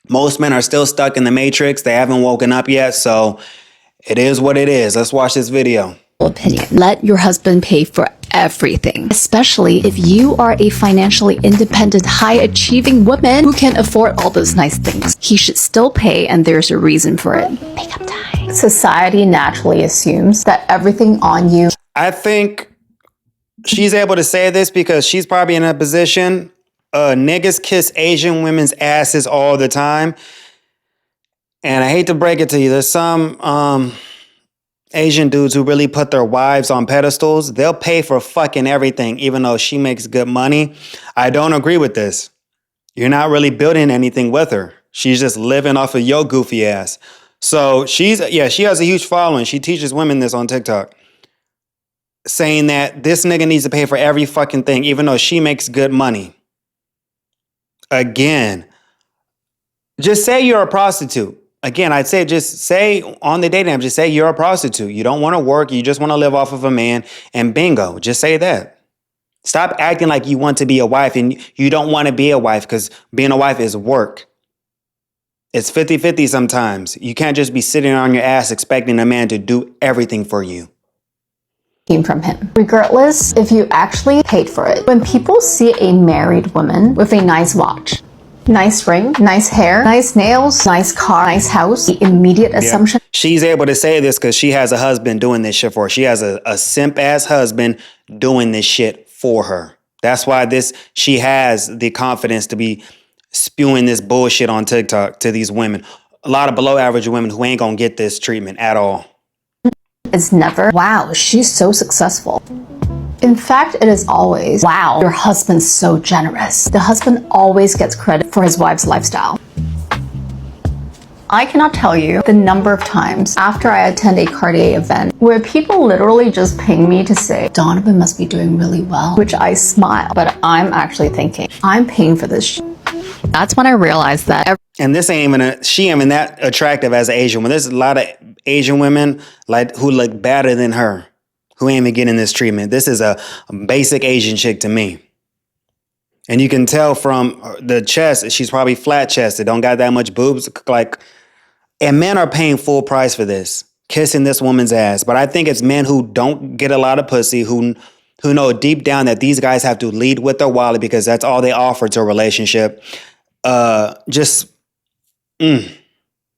Most men are still stuck in the matrix. They haven't woken up yet, so it is what it is. Let's watch this video. Opinion. Let your husband pay for everything, especially if you are a financially independent, high-achieving woman who can afford all those nice things. He should still pay, and there's a reason for it. Makeup time. Society naturally assumes that everything on you. I think she's able to say this because she's probably in a position. Niggas kiss Asian women's asses all the time. And I hate to break it to you, there's some Asian dudes who really put their wives on pedestals. They'll pay for fucking everything, even though she makes good money. I don't agree with this. You're not really building anything with her. She's just living off of your goofy ass. So she has a huge following. She teaches women this on TikTok, saying that this nigga needs to pay for every fucking thing, even though she makes good money. Again, just say you're a prostitute. Again, I'd say just say on the dating app, just say you're a prostitute. You don't want to work. You just want to live off of a man, and bingo, just say that. Stop acting like you want to be a wife and you don't want to be a wife, because being a wife is work. It's 50-50 sometimes. You can't just be sitting on your ass expecting a man to do everything for you. From him. Regardless if you actually paid for it. When people see a married woman with a nice watch, nice ring, nice hair, nice nails, nice car, nice house, the immediate assumption. She's able to say this because she has a husband doing this shit for her. She has a simp ass husband doing this shit for her. That's why she has the confidence to be spewing this bullshit on TikTok to these women. A lot of below average women who ain't gonna get this treatment at all. It's never, wow, she's so successful. In fact, it is always, wow, your husband's so generous. The husband always gets credit for his wife's lifestyle. I cannot tell you the number of times after I attend a Cartier event where people literally just ping me to say, Donovan must be doing really well, which I smile, but I'm actually thinking, I'm paying for this shit. That's when I realized that. And this ain't even she ain't even that attractive as an Asian woman. There's a lot of Asian women like who look better than her, who ain't even getting this treatment. This is a basic Asian chick to me. And you can tell from the chest, she's probably flat chested, don't got that much boobs. And men are paying full price for this, kissing this woman's ass. But I think it's men who don't get a lot of pussy, who know deep down that these guys have to lead with their wallet because that's all they offer to a relationship.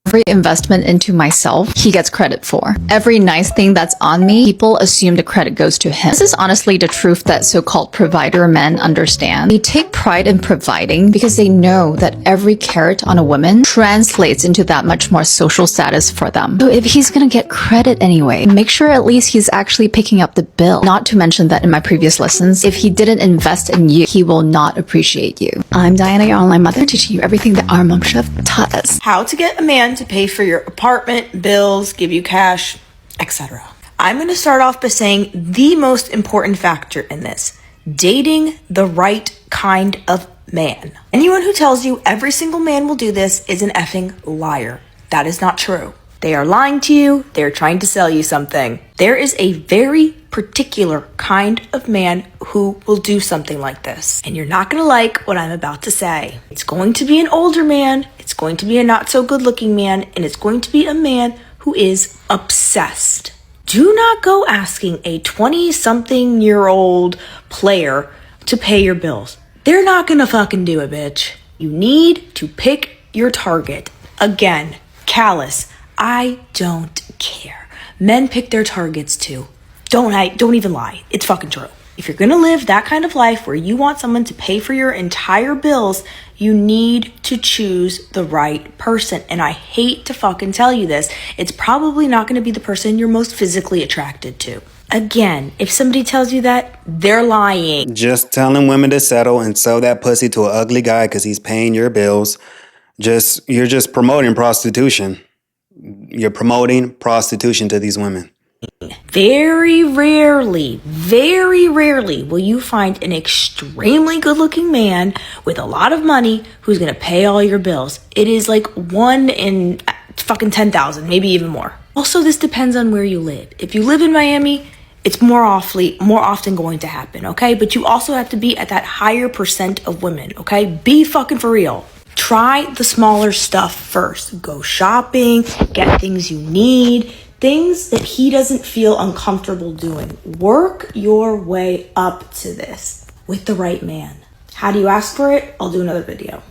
Every investment into myself, he gets credit for. Every nice thing that's on me, people assume the credit goes to him. This is honestly the truth that so-called provider men understand. They take pride in providing because they know that every carat on a woman translates into that much more social status for them. So if he's gonna get credit anyway, make sure at least he's actually picking up the bill. Not to mention that in my previous lessons, if he didn't invest in you, he will not appreciate you. I'm Diana, your online mother, teaching you everything that our mom chef taught us. How to get a man to pay for your apartment, bills, give you cash, etc. I'm going to start off by saying the most important factor in this: dating the right kind of man. Anyone who tells you every single man will do this is an effing liar. That is not true. They are lying to you. They're trying to sell you something. There is a very particular kind of man who will do something like this. And you're not going to like what I'm about to say. It's going to be an older man. It's going to be a not so good looking man. And it's going to be a man who is obsessed. Do not go asking a 20-something-year-old player to pay your bills. They're not going to fucking do it, bitch. You need to pick your target. Again, callous. I don't care. Men pick their targets too. Don't even lie. It's fucking true. If you're gonna live that kind of life where you want someone to pay for your entire bills, you need to choose the right person. And I hate to fucking tell you this, it's probably not gonna be the person you're most physically attracted to. Again, if somebody tells you that, they're lying. Just telling women to settle and sell that pussy to an ugly guy because he's paying your bills. You're just promoting prostitution. You're promoting prostitution to these women. Very rarely will you find an extremely good-looking man with a lot of money who's going to pay all your bills. It is like 1 in fucking 10,000, maybe even more. Also, this depends on where you live. If you live in Miami, it's more often going to happen, okay? But you also have to be at that higher percent of women, okay? Be fucking for real. Try the smaller stuff first. Go shopping, get things you need, things that he doesn't feel uncomfortable doing. Work your way up to this with the right man. How do you ask for it? I'll do another video.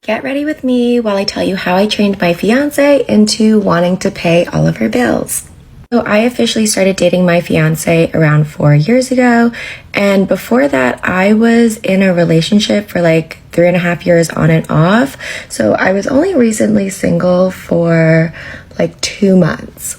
Get ready with me while I tell you how I trained my fiance into wanting to pay all of her bills. So I officially started dating my fiance around 4 years ago. And before that, I was in a relationship for like 3.5 years on and off. So I was only recently single for like 2 months.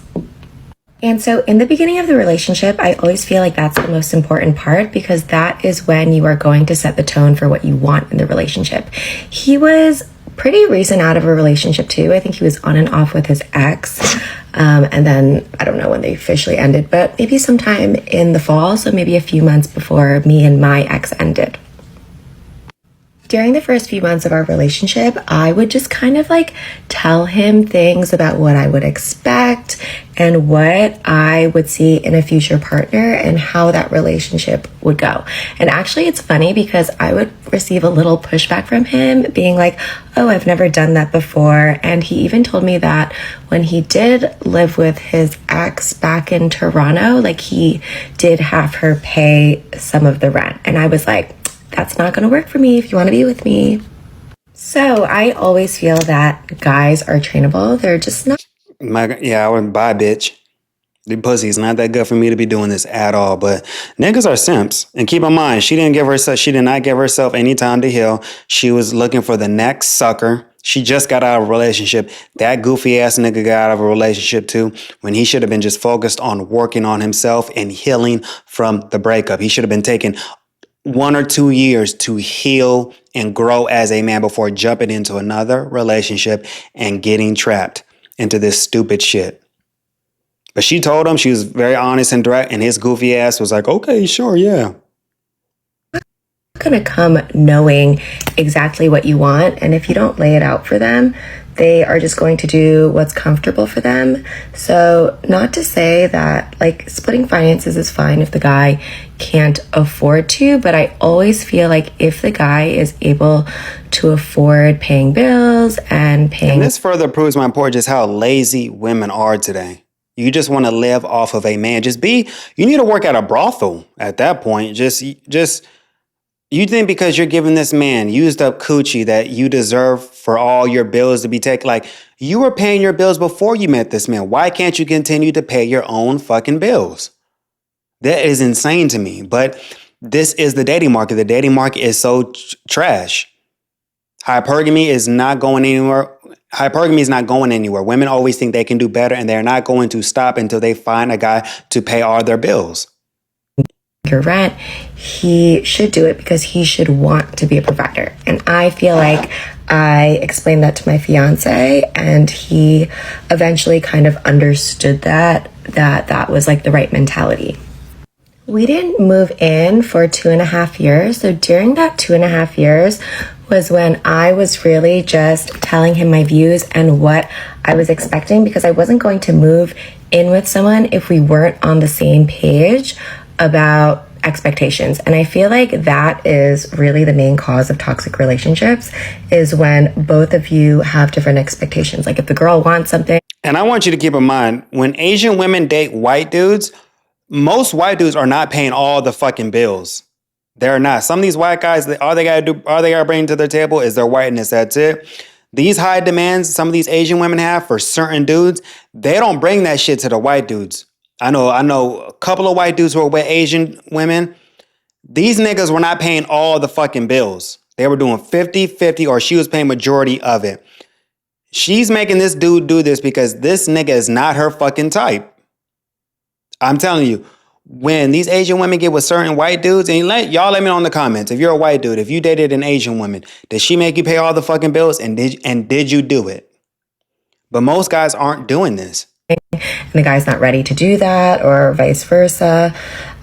And so in the beginning of the relationship, I always feel like that's the most important part because that is when you are going to set the tone for what you want in the relationship. He was pretty recent out of a relationship too. I think he was on and off with his ex. And then I don't know when they officially ended, but maybe sometime in the fall. So maybe a few months before me and my ex ended. During the first few months of our relationship, I would just kind of like tell him things about what I would expect and what I would see in a future partner and how that relationship would go. And actually, it's funny because I would receive a little pushback from him being like, oh, I've never done that before. And he even told me that when he did live with his ex back in Toronto, like he did have her pay some of the rent. And I was like, that's not going to work for me if you want to be with me. So I always feel that guys are trainable. They're just not. I wouldn't buy, bitch. The pussy's not that good for me to be doing this at all. But niggas are simps. And keep in mind, she did not give herself any time to heal. She was looking for the next sucker. She just got out of a relationship. That goofy ass nigga got out of a relationship too, when he should have been just focused on working on himself and healing from the breakup. He should have been taking 1 or 2 years to heal and grow as a man before jumping into another relationship and getting trapped into this stupid shit. But she told him, she was very honest and direct, and his goofy ass was like, okay, sure, yeah. Going to come knowing exactly what you want, and if you don't lay it out for them, they are just going to do what's comfortable for them. So not to say that like splitting finances is fine if the guy can't afford to, but I always feel like if the guy is able to afford paying bills and paying... And this further proves my point just how lazy women are today. You just want to live off of a man. You need to work at a brothel at that point. You think because you're giving this man used up coochie that you deserve for all your bills to be taken? Like, you were paying your bills before you met this man. Why can't you continue to pay your own fucking bills? That is insane to me. But this is the dating market. The dating market is so trash. Hypergamy is not going anywhere. Hypergamy is not going anywhere. Women always think they can do better, and they're not going to stop until they find a guy to pay all their bills. Your rent, he should do it because he should want to be a provider. And I feel like I explained that to my fiance, and he eventually kind of understood that was like the right mentality. We didn't move in for 2.5 years. So during that 2.5 years was when I was really just telling him my views and what I was expecting, because I wasn't going to move in with someone if we weren't on the same page about expectations. And I feel like that is really the main cause of toxic relationships, is when both of you have different expectations. Like if the girl wants something. And I want you to keep in mind, when Asian women date white dudes, most white dudes are not paying all the fucking bills. They're not. Some of these white guys, all they gotta bring to their table is their whiteness. That's it. These high demands some of these Asian women have for certain dudes, they don't bring that shit to the white dudes. I know a couple of white dudes who are with Asian women. These niggas were not paying all the fucking bills. They were doing 50-50, or she was paying majority of it. She's making this dude do this because this nigga is not her fucking type. I'm telling you, when these Asian women get with certain white dudes, and y'all let me know in the comments, if you're a white dude, if you dated an Asian woman, did she make you pay all the fucking bills, and did you do it? But most guys aren't doing this. And the guy's not ready to do that, or vice versa.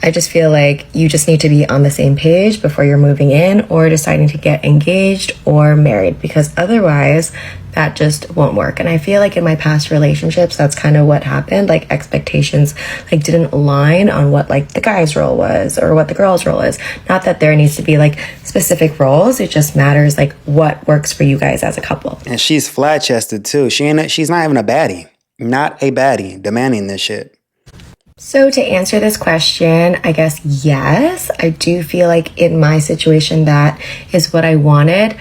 I just feel like you just need to be on the same page before you're moving in or deciding to get engaged or married, because otherwise that just won't work. And I feel like in my past relationships, that's kind of what happened. Like expectations like didn't align on what like the guy's role was or what the girl's role is. Not that there needs to be like specific roles. It just matters like what works for you guys as a couple. And she's flat-chested too. She's not even a baddie. Not a baddie demanding this shit. So to answer this question, I guess yes, I do feel like in my situation that is what I wanted.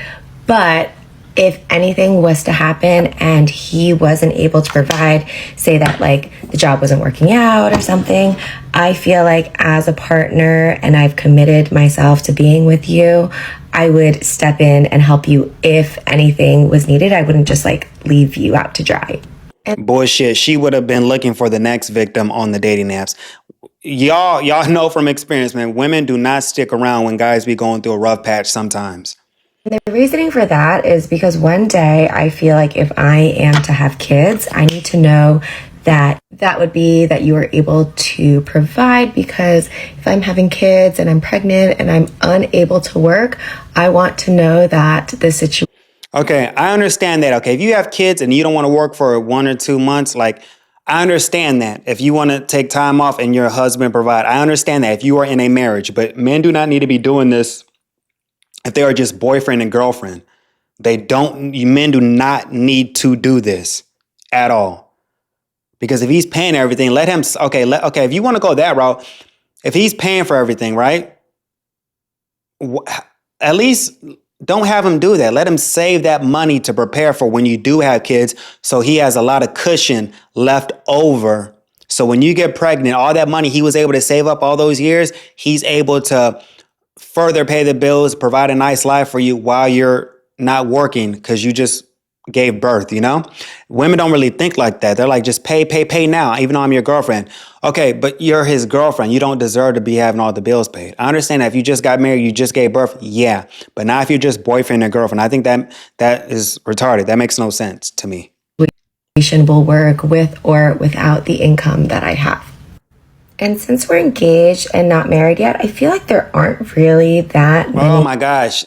But if anything was to happen and he wasn't able to provide, say that like the job wasn't working out or something, I feel like as a partner, and I've committed myself to being with you, I would step in and help you if anything was needed. I wouldn't just like leave you out to dry. Bullshit. She would have been looking for the next victim on the dating apps. Y'all know from experience, man, women do not stick around when guys be going through a rough patch sometimes. The reasoning for that is because one day I feel like if I am to have kids, I need to know that would be that you are able to provide, because if I'm having kids and I'm pregnant and I'm unable to work, I want to know that the situation. Okay, I understand that. Okay, if you have kids and you don't want to work for 1 or 2 months, like, I understand that. If you want to take time off and your husband provide, I understand that if you are in a marriage. But men do not need to be doing this if they are just boyfriend and girlfriend. Men do not need to do this at all. Because if he's paying everything, let him, okay, if you want to go that route, if he's paying for everything, right? At least don't have him do that. Let him save that money to prepare for when you do have kids, so he has a lot of cushion left over. So when you get pregnant, all that money he was able to save up all those years, he's able to further pay the bills, provide a nice life for you while you're not working because you just gave birth, you know? Women don't really think like that. They're like, just pay now, even though I'm your girlfriend. Okay, but you're his girlfriend. You don't deserve to be having all the bills paid. I understand that if you just got married, you just gave birth, yeah. But not if you're just boyfriend and girlfriend. I think that is retarded. That makes no sense to me. Will work with or without the income that I have. And since we're engaged and not married yet, I feel like there aren't really that many. Oh my gosh.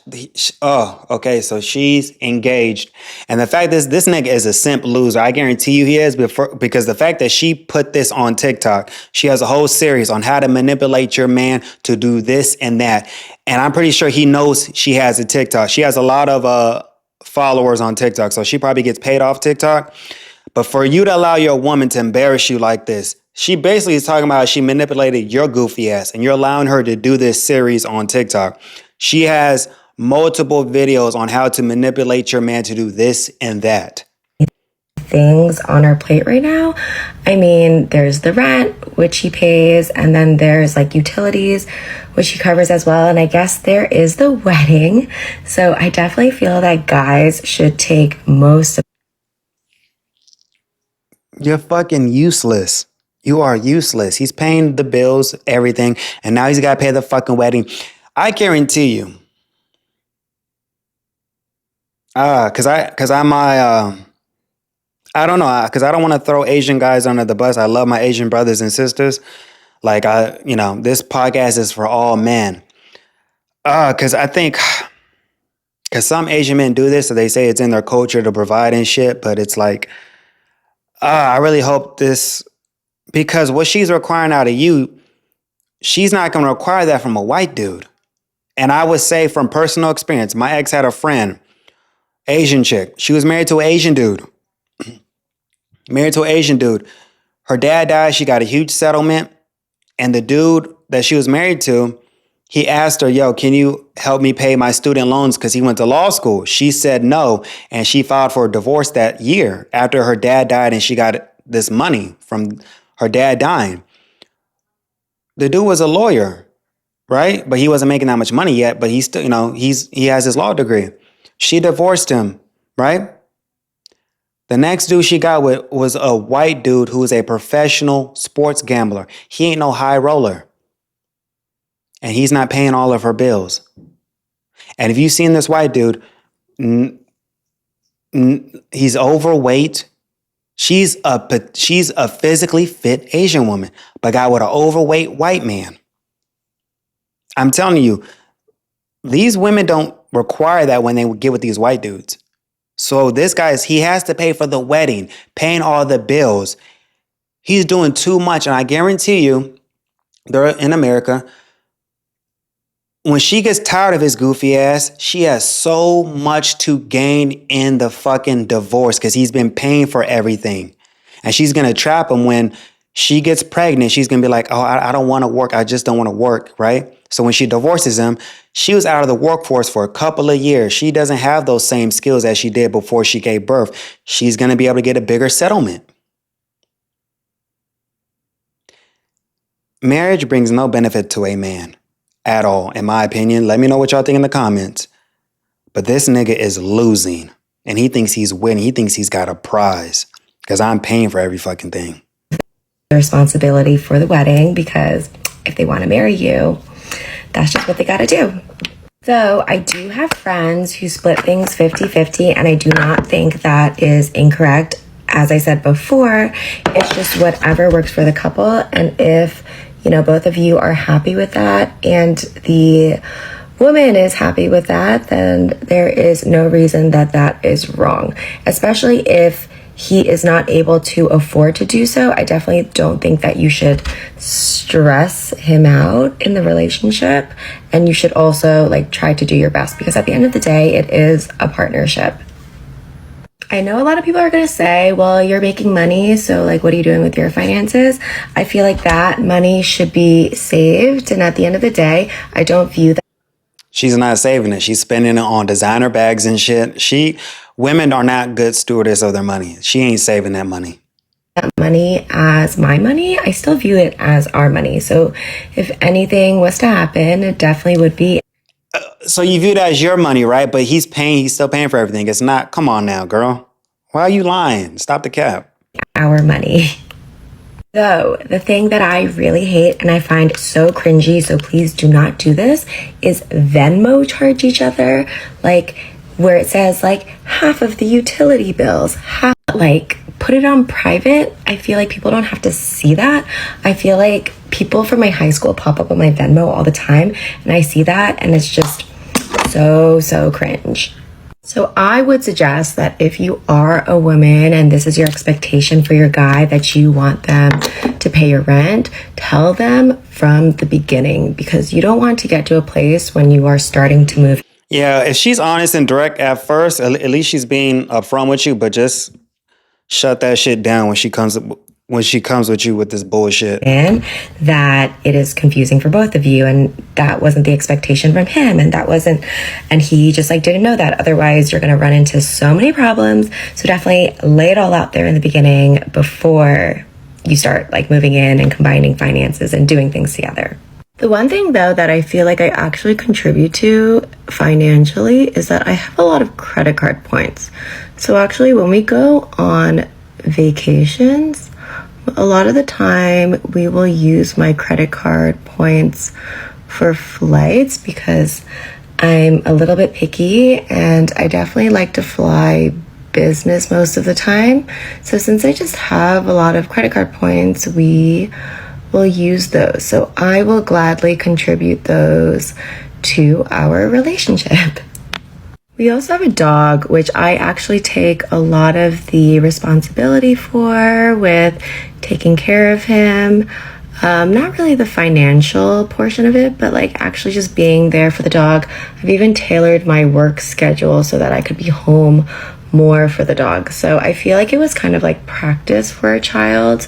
Oh, okay. So she's engaged. And the fact is, this nigga is a simp loser. I guarantee you he is, because the fact that she put this on TikTok, she has a whole series on how to manipulate your man to do this and that. And I'm pretty sure he knows she has a TikTok. She has a lot of followers on TikTok. So she probably gets paid off TikTok. But for you to allow your woman to embarrass you like this, she basically is talking about how she manipulated your goofy ass, and you're allowing her to do this series on TikTok. She has multiple videos on how to manipulate your man to do this and that. Things on our plate right now. I mean, there's the rent, which he pays, and then there's like utilities, which he covers as well. And I guess there is the wedding. So I definitely feel that guys should take most of. You're fucking useless. You are useless. He's paying the bills, everything, and now he's got to pay the fucking wedding. I guarantee you. I don't know, because I don't want to throw Asian guys under the bus. I love my Asian brothers and sisters. Like, this podcast is for all men. Because some Asian men do this, so they say it's in their culture to provide and shit, but it's like, I really hope this, because what she's requiring out of you, she's not going to require that from a white dude. And I would say from personal experience, my ex had a friend, Asian chick. She was married to an Asian dude. Her dad died. She got a huge settlement. And the dude that she was married to, he asked her, yo, can you help me pay my student loans? Because he went to law school. She said no. And she filed for a divorce that year after her dad died. And she got this money from her dad dying. The dude was a lawyer, right? But he wasn't making that much money yet. But he's still, he has his law degree. She divorced him, right? The next dude she got with was a white dude who was a professional sports gambler. He ain't no high roller. And he's not paying all of her bills. And if you've seen this white dude, he's overweight. She's a physically fit Asian woman, but got with an overweight white man. I'm telling you, these women don't require that when they get with these white dudes. So this guy, he has to pay for the wedding, paying all the bills. He's doing too much. And I guarantee you, they're in America. When she gets tired of his goofy ass, she has so much to gain in the fucking divorce because he's been paying for everything. And she's going to trap him when she gets pregnant. She's going to be like, oh, I don't want to work. I just don't want to work, right? So when she divorces him, she was out of the workforce for a couple of years. She doesn't have those same skills as she did before she gave birth. She's going to be able to get a bigger settlement. Marriage brings no benefit to a man at all, in my opinion. Let me know what y'all think in the comments. But this nigga is losing, and he thinks he's winning. He thinks he's got a prize because I'm paying for every fucking thing. Responsibility for the wedding, because if they want to marry you, that's just what they got to do. So I do have friends who split things 50-50, and I do not think that is incorrect. As I said before, it's just whatever works for the couple. And if, both of you are happy with that and the woman is happy with that, then there is no reason that that is wrong, especially if he is not able to afford to do so. I definitely don't think that you should stress him out in the relationship. And you should also try to do your best, because at the end of the day, it is a partnership. I know a lot of people are going to say, well, you're making money, so what are you doing with your finances? I feel like that money should be saved. And at the end of the day, I don't view that. She's not saving it. She's spending it on designer bags and shit. Women are not good stewardess of their money. She ain't saving that money. That money as my money. I still view it as our money. So if anything was to happen, it definitely would be. So you view that as your money, right? But he's still paying for everything. It's not, come on now, girl. Why are you lying? Stop the cap. Our money. So the thing that I really hate and I find so cringy, so please do not do this, is Venmo charge each other. Where it says half of the utility bills, put it on private. I feel like people don't have to see that. I feel like people from my high school pop up on my Venmo all the time, and I see that and it's just so cringe. So I would suggest that if you are a woman and this is your expectation for your guy, that you want them to pay your rent, tell them from the beginning, because you don't want to get to a place when you are starting to move. Yeah, if she's honest and direct at first, at least she's being upfront with you, but just shut that shit down when she comes when she comes with you with this bullshit. And that it is confusing for both of you, and that wasn't the expectation from him, and he just like didn't know that. Otherwise, you're going to run into so many problems. So definitely lay it all out there in the beginning before you start like moving in and combining finances and doing things together. The one thing though that I feel like I actually contribute to financially is that I have a lot of credit card points. So actually when we go on vacations, a lot of the time we will use my credit card points for flights because I'm a little bit picky and I definitely like to fly business most of the time. So since I just have a lot of credit card points, we will use those. So I will gladly contribute those to our relationship. We also have a dog, which I actually take a lot of the responsibility for with taking care of him. Not really the financial portion of it, but like actually just being there for the dog. I've even tailored my work schedule so that I could be home more for the dog. So I feel like it was kind of like practice for a child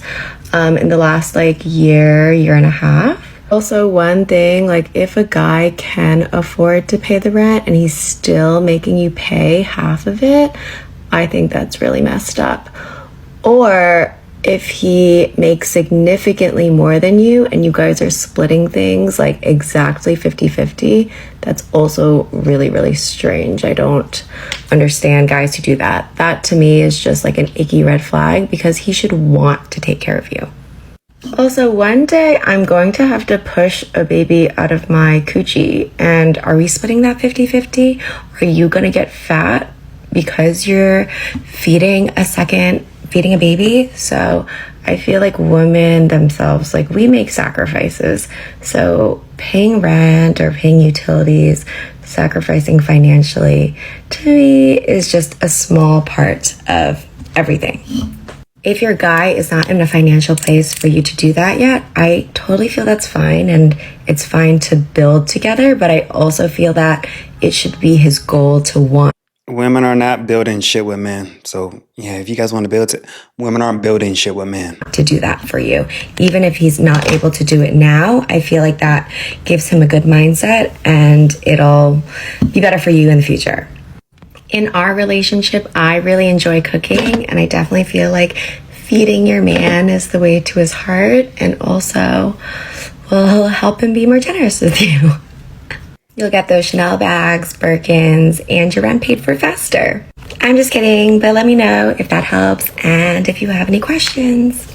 in the last like year and a half. Also, one thing, like if a guy can afford to pay the rent and he's still making you pay half of it, I think that's really messed up. Or if he makes significantly more than you and you guys are splitting things like exactly 50-50, that's also really, really strange. I don't understand guys who do that. That to me is just like an icky red flag because he should want to take care of you. Also, one day I'm going to have to push a baby out of my coochie. And are we splitting that 50-50? Are you going to get fat because you're feeding a baby? So I feel like women themselves, like we make sacrifices. So paying rent or paying utilities, sacrificing financially, to me is just a small part of everything. If your guy is not in a financial place for you to do that yet, I totally feel that's fine, and it's fine to build together, but I also feel that it should be his goal to want. Women are not building shit with men. So yeah, if you guys want to build it, women aren't building shit with men. To do that for you. Even if he's not able to do it now, I feel like that gives him a good mindset and it'll be better for you in the future. In our relationship, I really enjoy cooking, and I definitely feel like feeding your man is the way to his heart and also will help him be more generous with you. You'll get those Chanel bags, Birkins, and your rent paid for faster. I'm just kidding, but let me know if that helps and if you have any questions.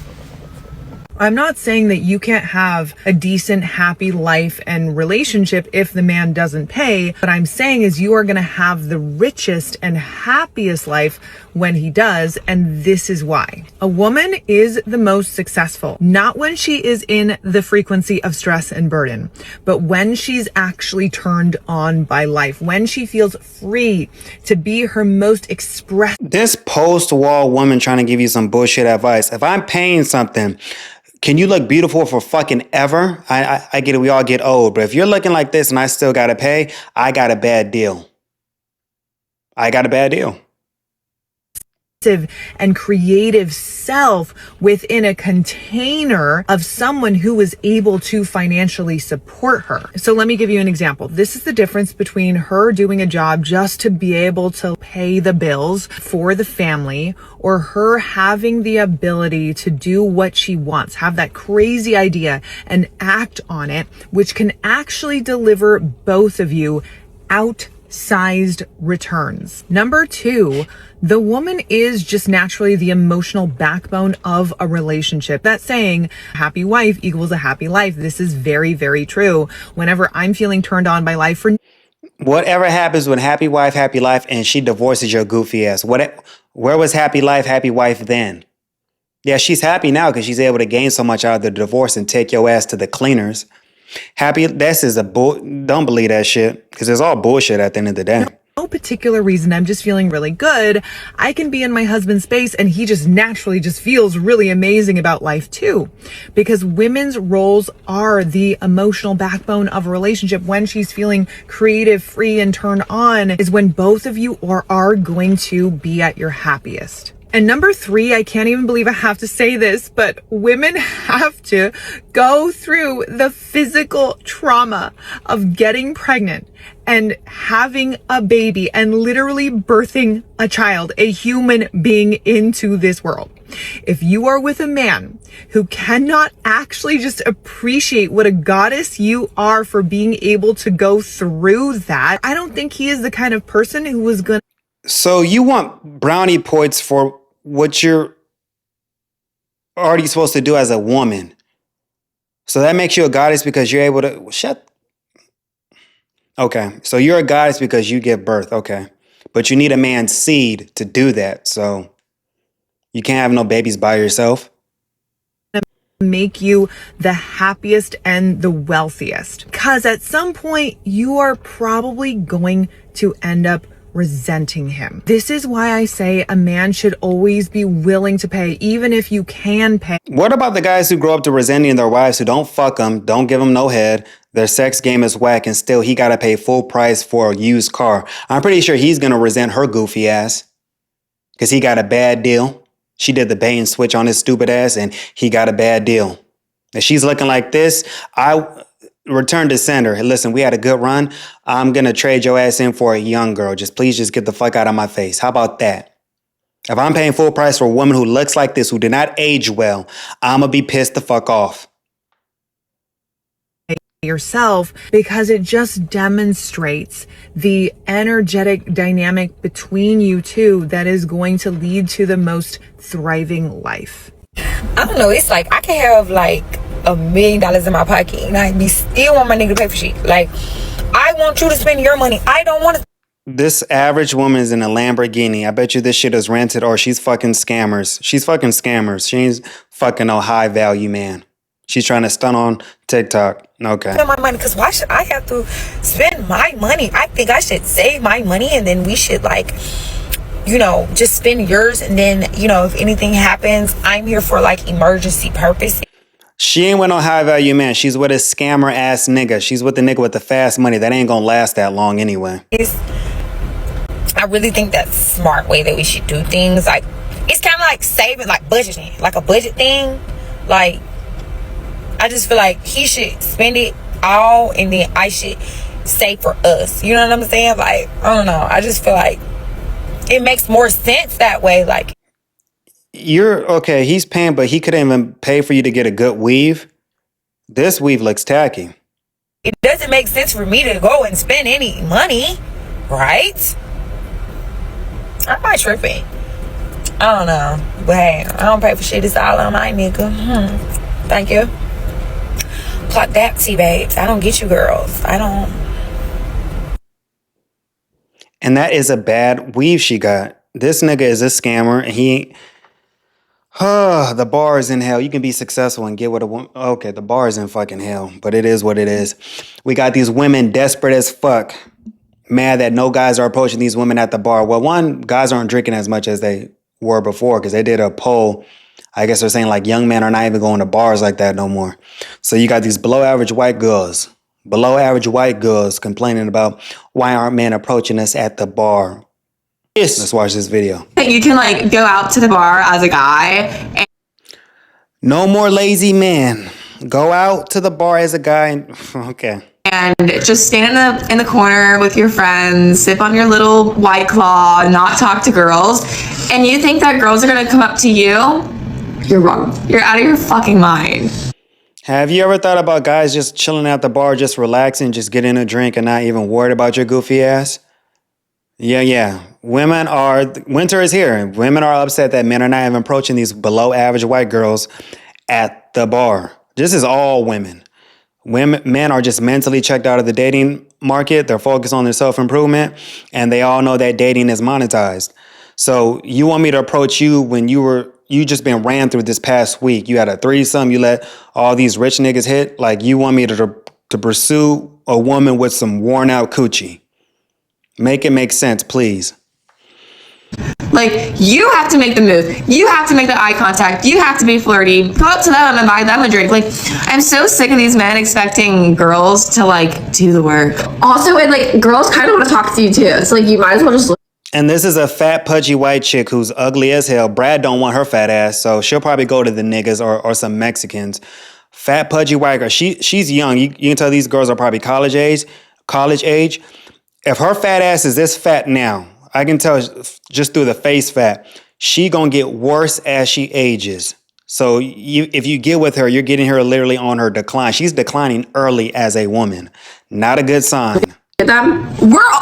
I'm not saying that you can't have a decent, happy life and relationship if the man doesn't pay. What I'm saying is you are going to have the richest and happiest life when he does. And this is why. A woman is the most successful, not when she is in the frequency of stress and burden, but when she's actually turned on by life, when she feels free to be her most expressive. This post-wall woman trying to give you some bullshit advice. If I'm paying something, can you look beautiful for fucking ever? I get it. We all get old. But if you're looking like this and I still got to pay, I got a bad deal. And creative self within a container of someone who is able to financially support her. So let me give you an example. This is the difference between her doing a job just to be able to pay the bills for the family, or her having the ability to do what she wants, have that crazy idea and act on it, which can actually deliver both of you outsized returns. Number 2, the woman is just naturally the emotional backbone of a relationship. That saying, happy wife equals a happy life. This is very, very true. Whenever I'm feeling turned on by life for whatever happens with happy wife, happy life, and she divorces your goofy ass. Where was happy life, happy wife then? Yeah, she's happy now because she's able to gain so much out of the divorce and take your ass to the cleaners. Don't believe that shit because it's all bullshit at the end of the day. no particular reason, I'm just feeling really good, I can be in my husband's space and he just naturally just feels really amazing about life too. Because women's roles are the emotional backbone of a relationship. When she's feeling creative, free, and turned on is when both of you are going to be at your happiest. And number 3, I can't even believe I have to say this, but women have to go through the physical trauma of getting pregnant and having a baby and literally birthing a child, a human being into this world. If you are with a man who cannot actually just appreciate what a goddess you are for being able to go through that, I don't think he is the kind of person who is going to. So you want brownie points for what you're already supposed to do as a woman. So that makes you a goddess because you're able to Okay. So you're a goddess because you give birth. Okay. But you need a man's seed to do that. So you can't have no babies by yourself. Make you the happiest and the wealthiest. Because at some point, you are probably going to end up resenting him. This is why I say a man should always be willing to pay, even if you can pay. What about the guys who grow up to resenting their wives who don't fuck them, don't give them no head, their sex game is whack, and still he got to pay full price for a used car? I'm pretty sure he's going to resent her goofy ass because he got a bad deal. She did the bait and switch on his stupid ass and he got a bad deal. If she's looking like this, I return to sender. Hey, listen, we had a good run. I'm going to trade your ass in for a young girl. Please just get the fuck out of my face. How about that? If I'm paying full price for a woman who looks like this, who did not age well, I'm going to be pissed the fuck off. Yourself, because it just demonstrates the energetic dynamic between you two that is going to lead to the most thriving life. I don't know, it's like I can have like $1 million in my pocket and I be still want my nigga to pay for shit. Like, I want you to spend your money. I don't want to. This average woman is in a Lamborghini. I bet you this shit is rented or she's fucking scammers. She's fucking scammers. She ain't fucking no high value man. She's trying to stunt on TikTok. Okay. Spend my money, because why should I have to spend my money? I think I should save my money and then we should like, you know, just spend yours. And then, you know, if anything happens, I'm here for like emergency purpose. She ain't with no high value man. She's with a scammer ass nigga. She's with the nigga with the fast money. That ain't gonna last that long anyway. I really think that's a smart way that we should do things. Like, it's kind of like saving, like budgeting, like a budget thing. Like, I just feel like he should spend it all and then I should save for us. You know what I'm saying? Like, I don't know. I just feel like it makes more sense that way. Like, you're okay. He's paying, but he couldn't even pay for you to get a good weave. This weave looks tacky. It doesn't make sense for me to go and spend any money, right? I'm not tripping. I don't know. But hey, I don't pay for shit. It's all on my nigga. Thank you. Clock that, T-babes. I don't get you girls. I don't. And that is a bad weave she got. This nigga is a scammer and he ain't. The bar is in hell. You can be successful and get what a woman. Okay, the bar is in fucking hell, but it is what it is. We got these women desperate as fuck, mad that no guys are approaching these women at the bar. Well, one, guys aren't drinking as much as they were before because they did a poll. I guess they're saying like young men are not even going to bars like that no more. So you got these below average white girls complaining about why aren't men approaching us at the bar. Let's watch this video. You can like go out to the bar as a guy. And no more lazy men. Go out to the bar as a guy. And, okay. And just stand in the corner with your friends, sip on your little White Claw, not talk to girls. And you think that girls are going to come up to you? You're wrong. You're out of your fucking mind. Have you ever thought about guys just chilling at the bar, just relaxing, just getting a drink and not even worried about your goofy ass? Yeah. Winter is here. Women are upset that men are not even approaching these below average white girls at the bar. This is all women. Men are just mentally checked out of the dating market. They're focused on their self-improvement and they all know that dating is monetized. So you want me to approach you when you just been ran through this past week. You had a threesome. You let all these rich niggas hit. Like you want me to pursue a woman with some worn out coochie. Make it make sense, please. Like, you have to make the move. You have to make the eye contact. You have to be flirty. Go up to them and buy them a drink. Like, I'm so sick of these men expecting girls to, like, do the work. Also, and, like, girls kind of want to talk to you, too. It's like, you might as well just look. And this is a fat, pudgy white chick who's ugly as hell. Brad don't want her fat ass, so she'll probably go to the niggas or some Mexicans. Fat, pudgy white girl. She's young. You can tell these girls are probably college age. If her fat ass is this fat now, I can tell just through the face fat, she gonna get worse as she ages. So if you get with her, you're getting her literally on her decline. She's declining early as a woman. Not a good sign. Them.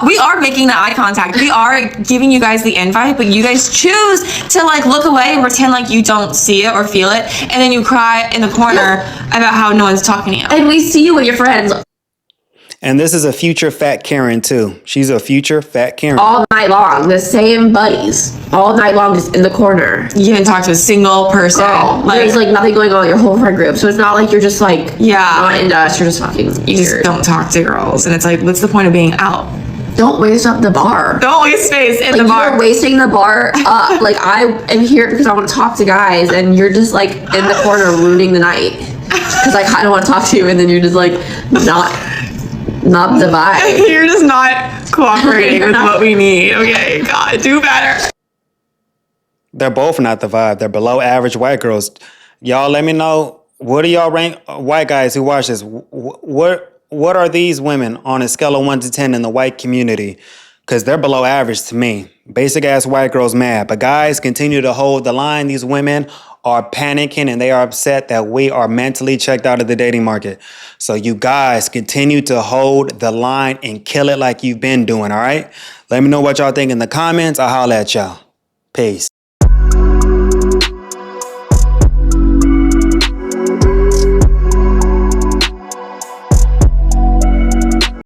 We are making the eye contact. We are giving you guys the invite, but you guys choose to like look away and pretend like you don't see it or feel it, and then you cry in the corner about how no one's talking to you. And we see you with your friends And this is a future fat Karen too. She's a future fat Karen. all night long, the same buddies, all night long, just in the corner. You haven't talked to a single person. There's like nothing going on in your whole friend group, so it's not like you're just like not into us. You're just fucking you just don't talk to girls, and it's like, what's the point of being out? Don't waste up the bar. Don't waste space in the bar. You're wasting the bar up. Like, I am here because I want to talk to guys, and you're just like in the corner ruining the night because I kind of want to talk to you, and then you're just like not the vibe. You're just not cooperating with what we need. Okay, God, do better. They're both not the vibe. They're below average white girls. Y'all let me know, what do y'all rank white guys who watch this? What are these women on a scale of 1 to 10 in the white community? Because they're below average to me. Basic ass white girls mad. But guys, continue to hold the line. These women are panicking and they are upset that we are mentally checked out of the dating market. So you guys continue to hold the line and kill it like you've been doing, all right? Let me know what y'all think in the comments. I'll holler at y'all. Peace.